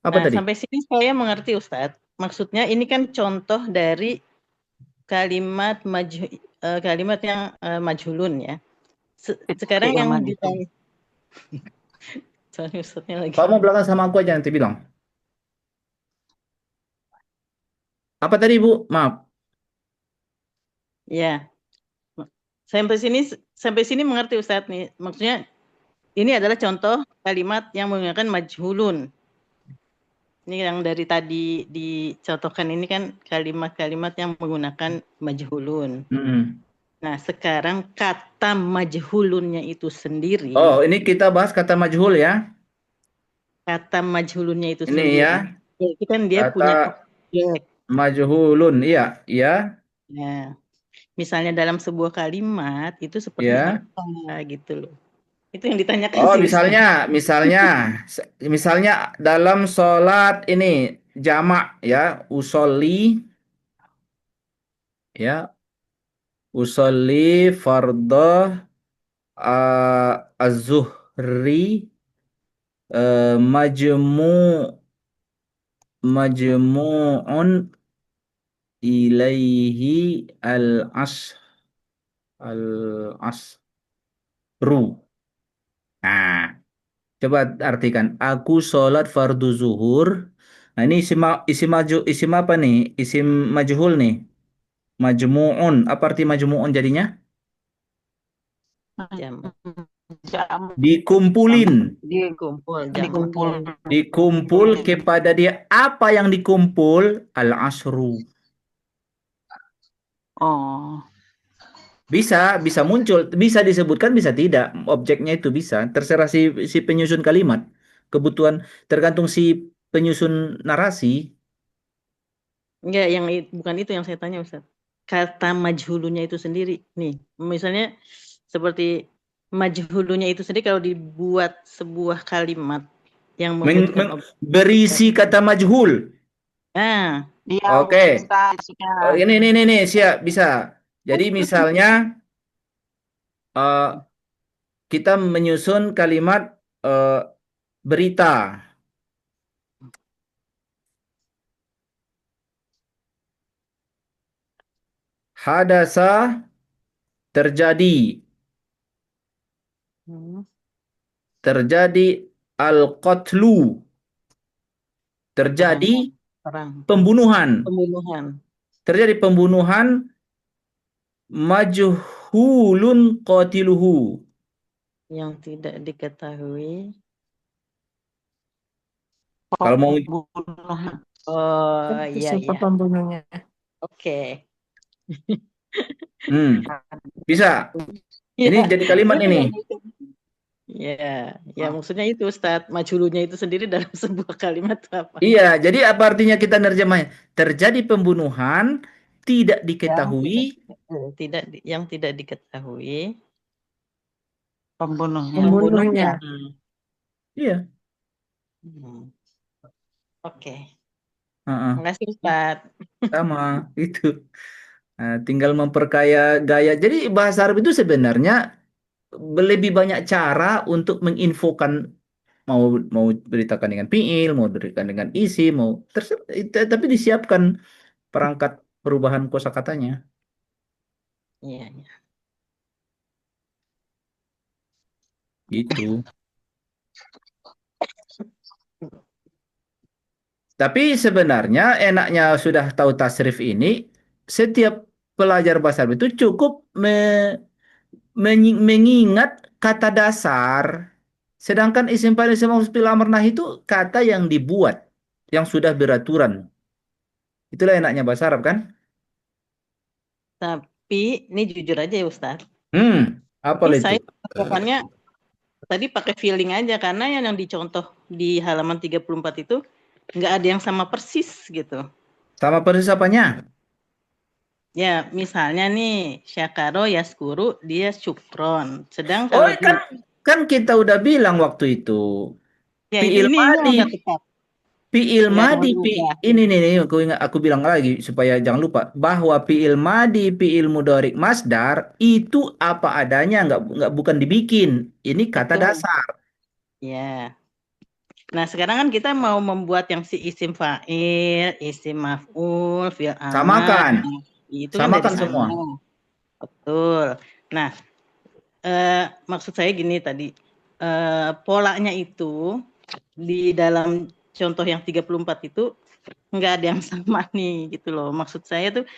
[SPEAKER 1] Apa
[SPEAKER 5] Nah,
[SPEAKER 1] tadi?
[SPEAKER 5] sampai sini saya mengerti Ustadz. Maksudnya ini kan contoh dari kalimat kalimat yang majhulun ya. Sekarang yang
[SPEAKER 3] Fi'il madhi.
[SPEAKER 5] ditanya, sorry Ustadznya lagi.
[SPEAKER 1] Kamu belakang sama aku aja nanti bilang. Apa tadi, Bu? Maaf.
[SPEAKER 5] Ya, sampai sini mengerti Ustadz nih. Maksudnya ini adalah contoh kalimat yang menggunakan majhulun. Ini yang dari tadi dicontohkan ini kan kalimat-kalimat yang menggunakan majhulun.
[SPEAKER 1] Mm-mm.
[SPEAKER 5] Nah, sekarang kata majhulunnya itu sendiri,
[SPEAKER 1] Oh, ini kita bahas kata majhul ya.
[SPEAKER 5] kata majhulunnya itu
[SPEAKER 1] Ini
[SPEAKER 5] sendiri,
[SPEAKER 1] ya,
[SPEAKER 5] itu kan dia
[SPEAKER 1] kata
[SPEAKER 5] punya objek.
[SPEAKER 1] majhulun. Iya, iya,
[SPEAKER 5] Nah, misalnya dalam sebuah kalimat itu seperti
[SPEAKER 1] ya.
[SPEAKER 5] apa gitu loh. Itu yang ditanyakan
[SPEAKER 1] Oh,
[SPEAKER 5] sih Ustaz.
[SPEAKER 1] misalnya dalam sholat ini jamak ya, ya, usolli fardhu az-zuhri majmu'un ilaihi al-asru. Nah, coba artikan. Aku sholat fardu zuhur. Nah, ini isim apa nih? Isim majhul nih. Majmu'un. Apa arti majmu'un jadinya?
[SPEAKER 5] Jamak.
[SPEAKER 3] Jamak.
[SPEAKER 1] Dikumpulin.
[SPEAKER 5] Dikumpul, jamak.
[SPEAKER 3] Dikumpul.
[SPEAKER 1] Dikumpul kepada dia. Apa yang dikumpul? Al-asru.
[SPEAKER 3] Oh.
[SPEAKER 1] Bisa muncul, bisa disebutkan, bisa tidak. Objeknya itu bisa. Terserah si penyusun kalimat. Kebutuhan tergantung si penyusun narasi.
[SPEAKER 5] Enggak, bukan itu yang saya tanya Ustaz. Kata majhulunya itu sendiri. Nih, misalnya seperti majhulunya itu sendiri kalau dibuat sebuah kalimat yang membutuhkan objek.
[SPEAKER 1] Berisi kata majhul.
[SPEAKER 5] Nah,
[SPEAKER 3] Iya,
[SPEAKER 1] Oke.
[SPEAKER 3] Ustaz.
[SPEAKER 1] Oh, ini siap bisa. Jadi misalnya kita menyusun kalimat berita. Hadasa terjadi. Terjadi al-qatlu. Terjadi
[SPEAKER 5] perang.
[SPEAKER 1] pembunuhan. Terjadi pembunuhan majhulun qatiluhu.
[SPEAKER 5] Yang tidak diketahui.
[SPEAKER 1] Kalau mau
[SPEAKER 5] Oh, iya.
[SPEAKER 2] Siapa pembunuhnya?
[SPEAKER 5] Oke.
[SPEAKER 1] Bisa. Ini jadi kalimat ini.
[SPEAKER 5] Ya maksudnya itu Ustadz, majhulunya itu sendiri dalam sebuah kalimat apa?
[SPEAKER 1] Iya, jadi apa artinya kita nerjemahnya? Terjadi pembunuhan tidak diketahui.
[SPEAKER 5] Yang tidak diketahui
[SPEAKER 3] pembunuhnya.
[SPEAKER 1] Iya.
[SPEAKER 5] Oke. Terima kasih Ustadz.
[SPEAKER 1] Sama itu. Nah, tinggal memperkaya gaya. Jadi bahasa Arab itu sebenarnya lebih banyak cara untuk menginfokan, mau beritakan dengan fiil, mau beritakan dengan isim, tapi disiapkan perangkat perubahan kosakatanya.
[SPEAKER 5] Iya.
[SPEAKER 1] Gitu. Tapi sebenarnya enaknya sudah tahu tasrif ini, setiap pelajar bahasa Arab itu cukup mengingat kata dasar. Sedangkan isim fa'il, isim maf'ul, fi'il amr nahi itu kata yang dibuat, yang sudah beraturan. Itulah enaknya bahasa Arab kan?
[SPEAKER 5] Tapi ini jujur aja ya Ustadz.
[SPEAKER 1] Apa
[SPEAKER 5] ini
[SPEAKER 1] itu?
[SPEAKER 5] saya pokoknya tadi pakai feeling aja karena yang dicontoh di halaman 34 itu nggak ada yang sama persis gitu.
[SPEAKER 1] Sama persis apanya?
[SPEAKER 5] Ya, misalnya nih syakaro yaskuru dia syukron. Sedang kalau
[SPEAKER 1] kan kita udah bilang waktu itu.
[SPEAKER 5] Ya,
[SPEAKER 1] Fi'il
[SPEAKER 5] ini
[SPEAKER 1] madi.
[SPEAKER 5] nggak tepat.
[SPEAKER 1] Fi'il madi, ini nih, aku bilang lagi supaya jangan lupa bahwa fi'il madi, fi'il mudhari, masdar itu apa adanya, bukan dibikin. Ini kata dasar.
[SPEAKER 5] Ya. Nah, sekarang kan kita mau membuat yang si isim fa'il, isim maf'ul, fi'il amar.
[SPEAKER 1] Samakan.
[SPEAKER 5] Nah, itu kan dari
[SPEAKER 1] Samakan
[SPEAKER 5] sana.
[SPEAKER 1] semua.
[SPEAKER 5] Betul. Nah, maksud saya gini tadi, polanya itu di dalam contoh yang 34 itu nggak ada yang sama nih gitu loh. Maksud saya tuh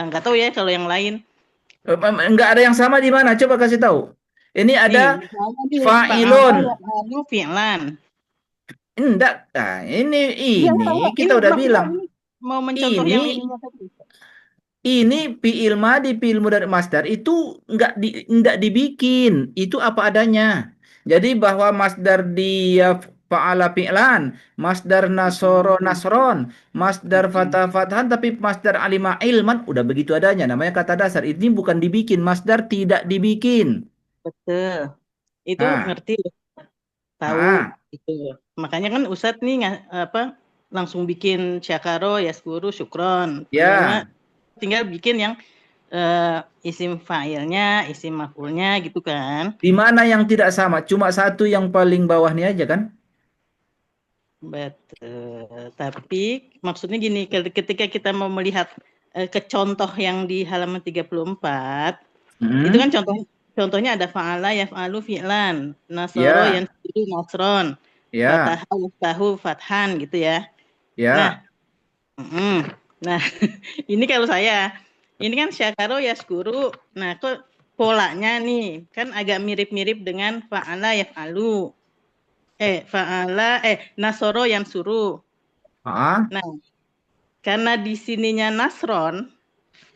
[SPEAKER 5] nggak tahu ya kalau yang lain.
[SPEAKER 1] Enggak ada yang sama di mana? Coba kasih tahu. Ini
[SPEAKER 5] Nih,
[SPEAKER 1] ada
[SPEAKER 5] misalnya di fa'ala
[SPEAKER 1] fa'ilun.
[SPEAKER 5] yaf'alu fi'lan.
[SPEAKER 1] Enggak. Nah,
[SPEAKER 5] Iya,
[SPEAKER 1] ini
[SPEAKER 5] enggak.
[SPEAKER 1] kita
[SPEAKER 5] Ini
[SPEAKER 1] udah
[SPEAKER 5] maksudnya
[SPEAKER 1] bilang.
[SPEAKER 5] ini mau mencontoh yang
[SPEAKER 1] Ini
[SPEAKER 5] ininya tadi.
[SPEAKER 1] Ini fi'il madi, fi'il mudhari masdar itu enggak dibikin. Itu apa adanya. Jadi bahwa masdar dia fa'ala fi'lan, masdar nasoro nasron, masdar fatah fatahan, tapi masdar alima ilman udah begitu adanya. Namanya kata dasar. Ini bukan dibikin, masdar tidak dibikin.
[SPEAKER 5] Betul. Itu
[SPEAKER 1] Nah,
[SPEAKER 5] ngerti, tahu
[SPEAKER 1] ah,
[SPEAKER 5] gitu. Makanya kan Ustadz nih langsung bikin syakaro, yaskuru, syukron.
[SPEAKER 1] ya.
[SPEAKER 5] Tinggal bikin yang isim fa'ilnya, isim maf'ulnya gitu kan.
[SPEAKER 1] Di mana yang tidak sama? Cuma satu yang paling bawah nih aja kan?
[SPEAKER 5] Betul. Tapi maksudnya gini, ketika kita mau melihat ke contoh yang di halaman 34, itu kan contohnya ada fa'ala yaf'alu fi'lan, nasoro
[SPEAKER 1] Ya,
[SPEAKER 5] yansiru nasron,
[SPEAKER 1] ya,
[SPEAKER 5] fataha yaftahu fathan gitu ya. Nah,
[SPEAKER 1] ya.
[SPEAKER 5] nah ini kalau saya, ini kan syakaro yaskuru. Nah, kok polanya nih kan agak mirip-mirip dengan fa'ala yaf'alu. Nasoro yansuru.
[SPEAKER 1] Ah.
[SPEAKER 5] Nah, karena di sininya nasron,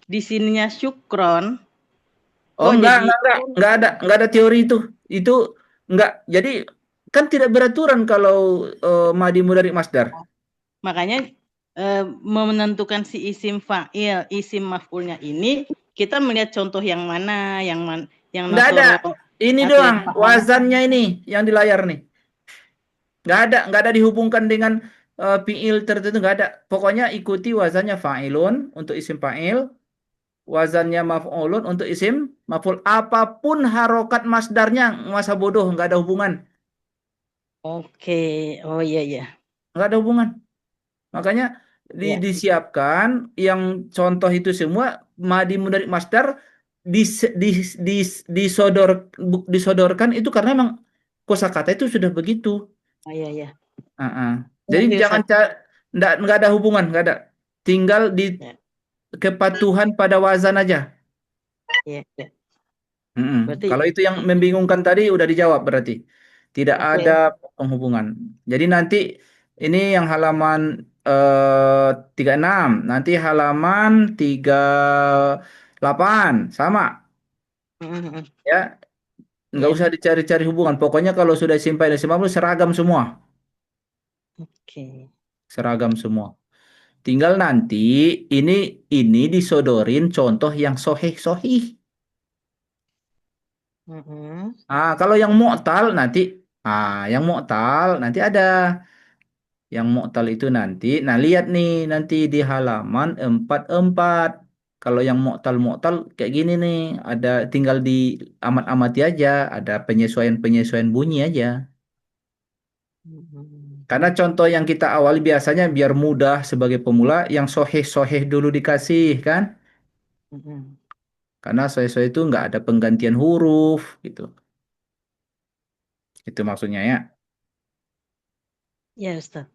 [SPEAKER 5] di sininya syukron,
[SPEAKER 1] Oh,
[SPEAKER 5] kok jadi
[SPEAKER 1] enggak ada teori itu. Itu enggak. Jadi kan tidak beraturan kalau madi mudhari masdar.
[SPEAKER 5] makanya menentukan si isim fa'il, isim maf'ulnya ini kita melihat contoh yang mana, yang
[SPEAKER 1] Enggak ada.
[SPEAKER 5] nasoro
[SPEAKER 1] Ini
[SPEAKER 5] atau yang
[SPEAKER 1] doang
[SPEAKER 5] fa'ala.
[SPEAKER 1] wazannya ini yang di layar nih. Enggak ada dihubungkan dengan fiil tertentu, enggak ada. Pokoknya ikuti wazannya fa'ilun untuk isim fa'il, wazannya maf'ulun untuk isim maf'ul. Apapun harokat masdarnya, masa bodoh, enggak ada hubungan.
[SPEAKER 5] Oke, oh iya iya.
[SPEAKER 1] Enggak ada hubungan. Makanya
[SPEAKER 5] Ya.
[SPEAKER 1] disiapkan yang contoh itu semua madi mudhari masdar disodorkan itu karena memang kosakata itu sudah begitu.
[SPEAKER 5] Oh iya iya.
[SPEAKER 1] Jadi
[SPEAKER 5] Ngerti,
[SPEAKER 1] jangan
[SPEAKER 5] Ustaz.
[SPEAKER 1] enggak ada hubungan, enggak ada. Tinggal di
[SPEAKER 5] Ya.
[SPEAKER 1] kepatuhan pada wazan aja.
[SPEAKER 5] Iya, iya. Berarti
[SPEAKER 1] Kalau itu yang membingungkan tadi udah dijawab berarti. Tidak
[SPEAKER 5] oke.
[SPEAKER 1] ada penghubungan. Jadi nanti ini yang halaman 36, nanti halaman 38 sama
[SPEAKER 5] Mhm.
[SPEAKER 1] ya. Nggak
[SPEAKER 5] Iya.
[SPEAKER 1] usah dicari-cari hubungan. Pokoknya kalau sudah simpai dan simpul seragam semua.
[SPEAKER 5] Oke.
[SPEAKER 1] Seragam semua. Tinggal nanti ini disodorin contoh yang sohih-sohih.
[SPEAKER 5] Mhm.
[SPEAKER 1] Kalau yang mu'tal nanti ada. Yang mu'tal itu nanti, nah lihat nih nanti di halaman 44. Kalau yang mu'tal kayak gini nih, ada tinggal di amat-amati aja, ada penyesuaian-penyesuaian bunyi aja.
[SPEAKER 5] Mhm.
[SPEAKER 1] Karena contoh yang kita awali biasanya biar mudah sebagai pemula, yang soheh-soheh dulu dikasih kan?
[SPEAKER 5] Mhm.
[SPEAKER 1] Karena soheh-soheh itu nggak ada penggantian huruf gitu. Itu maksudnya ya.
[SPEAKER 5] Ya, Ustaz.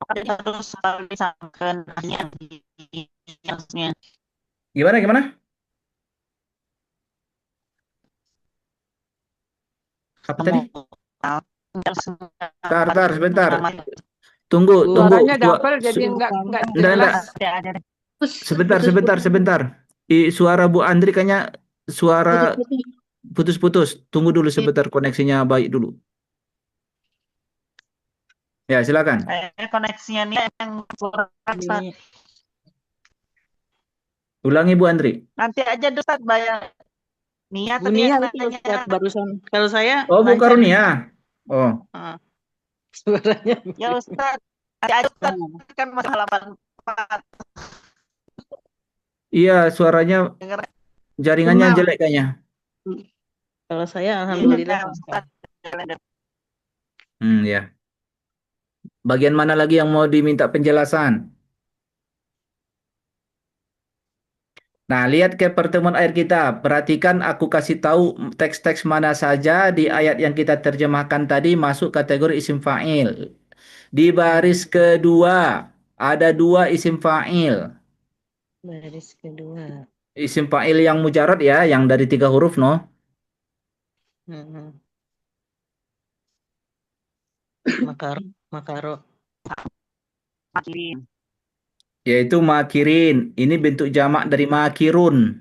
[SPEAKER 3] Harus selalu disamakan yang di harusnya.
[SPEAKER 1] Gimana? Apa tadi? Sebentar. Tunggu.
[SPEAKER 2] Suaranya double jadi enggak
[SPEAKER 1] Enggak.
[SPEAKER 2] jelas.
[SPEAKER 1] Sebentar. Suara Bu Andri kayaknya suara putus-putus. Tunggu dulu sebentar koneksinya baik dulu. Ya, silakan.
[SPEAKER 3] Koneksinya nih yang
[SPEAKER 5] Ini
[SPEAKER 1] Ulangi Bu Andri.
[SPEAKER 3] nanti aja Ustaz bayar. Nia tadi
[SPEAKER 5] Bunia
[SPEAKER 3] yang
[SPEAKER 5] itu
[SPEAKER 3] nanya.
[SPEAKER 5] Ustaz barusan. Kalau saya
[SPEAKER 1] Oh, Bu
[SPEAKER 5] lancar.
[SPEAKER 1] Karunia. Oh,
[SPEAKER 5] Suaranya.
[SPEAKER 3] Ya Ustaz. Nanti aja Ustaz kan masalah 84.
[SPEAKER 1] iya suaranya
[SPEAKER 3] Denger.
[SPEAKER 1] jaringannya
[SPEAKER 5] Benar.
[SPEAKER 1] jelek kayaknya.
[SPEAKER 5] Kalau saya alhamdulillah.
[SPEAKER 3] Iya, Ustaz.
[SPEAKER 1] Ya. Bagian mana lagi yang mau diminta penjelasan? Nah, lihat ke pertemuan akhir kita. Perhatikan aku kasih tahu teks-teks mana saja di ayat yang kita terjemahkan tadi masuk kategori isim fa'il. Di baris kedua ada dua isim fa'il.
[SPEAKER 5] Baris kedua.
[SPEAKER 1] Isim fa'il yang mujarad ya, yang dari 3 huruf no.
[SPEAKER 5] Mm-mm. Makaro, makaro.
[SPEAKER 3] Makirin.
[SPEAKER 1] Yaitu makirin. Ini bentuk jamak dari makirun.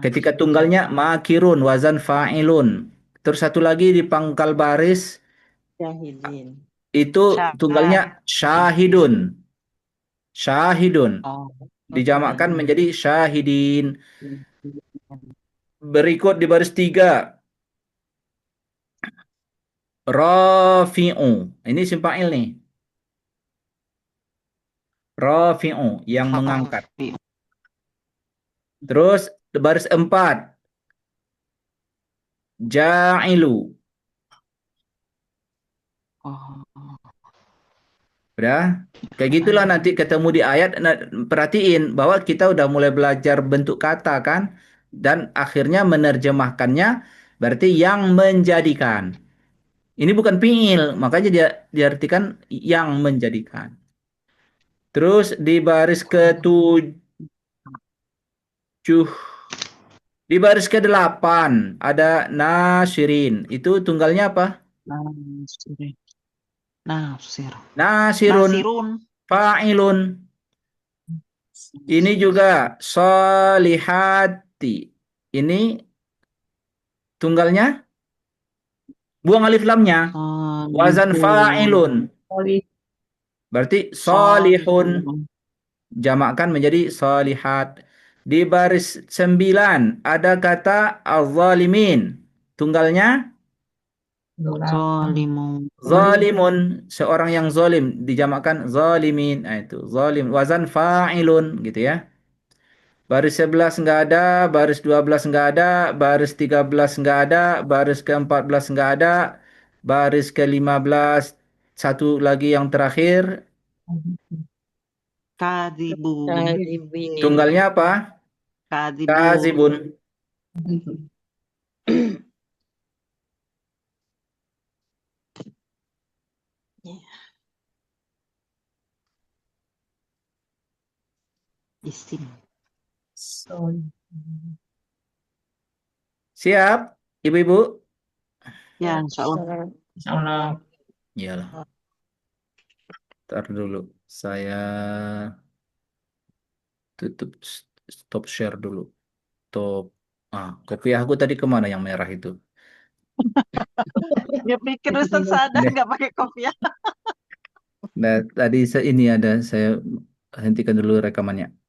[SPEAKER 1] Ketika tunggalnya makirun, wazan fa'ilun. Terus satu lagi di pangkal baris
[SPEAKER 5] Syahidin.
[SPEAKER 1] itu tunggalnya syahidun. Syahidun.
[SPEAKER 3] Oh,
[SPEAKER 1] Dijamakkan menjadi syahidin. Berikut di baris 3. Rafi'u. Ini isim fa'il nih. Rafi'u yang mengangkat.
[SPEAKER 3] Rafi.
[SPEAKER 1] Terus baris 4. Ja'ilu.
[SPEAKER 3] Oh,
[SPEAKER 1] Udah. Kayak gitulah nanti ketemu di ayat. Nah, perhatiin bahwa kita udah mulai belajar bentuk kata kan. Dan akhirnya menerjemahkannya berarti yang menjadikan. Ini bukan fiil, makanya dia diartikan yang menjadikan. Terus di baris ke-7, di baris ke-8 ada nasirin. Itu tunggalnya apa?
[SPEAKER 3] Nasir. Nasir.
[SPEAKER 1] Nasirun,
[SPEAKER 3] Nasirun.
[SPEAKER 1] fa'ilun. Ini juga solihati. Ini tunggalnya buang alif lamnya. Wazan fa'ilun.
[SPEAKER 6] Oli.
[SPEAKER 1] Berarti solihun. Jamakkan menjadi solihat. Di baris 9 ada kata al-zalimin. Tunggalnya
[SPEAKER 3] Zalimun.
[SPEAKER 1] zalimun. Seorang yang zalim dijamakkan zalimin. Nah, itu zalim. Wazan fa'ilun gitu ya. Baris 11 nggak ada, baris 12 nggak ada, baris 13 nggak ada, baris ke-14 nggak ada, baris ke-15 satu lagi yang terakhir.
[SPEAKER 3] Kadibun.
[SPEAKER 5] Kadibin.
[SPEAKER 1] Tunggalnya apa?
[SPEAKER 3] Kadibun.
[SPEAKER 1] Kazibun.
[SPEAKER 3] Isim.
[SPEAKER 6] Sorry.
[SPEAKER 1] Siap, ibu-ibu?
[SPEAKER 3] Ya, insya Allah.
[SPEAKER 6] Insyaallah.
[SPEAKER 1] Iyalah. Ntar dulu. Saya tutup stop share dulu. Stop. Kopiah aku tadi kemana yang merah itu?
[SPEAKER 3] Dia pikir Ustaz sadar
[SPEAKER 1] Nih.
[SPEAKER 3] nggak pakai kopiah.
[SPEAKER 1] Nah, tadi ini ada, saya hentikan dulu rekamannya.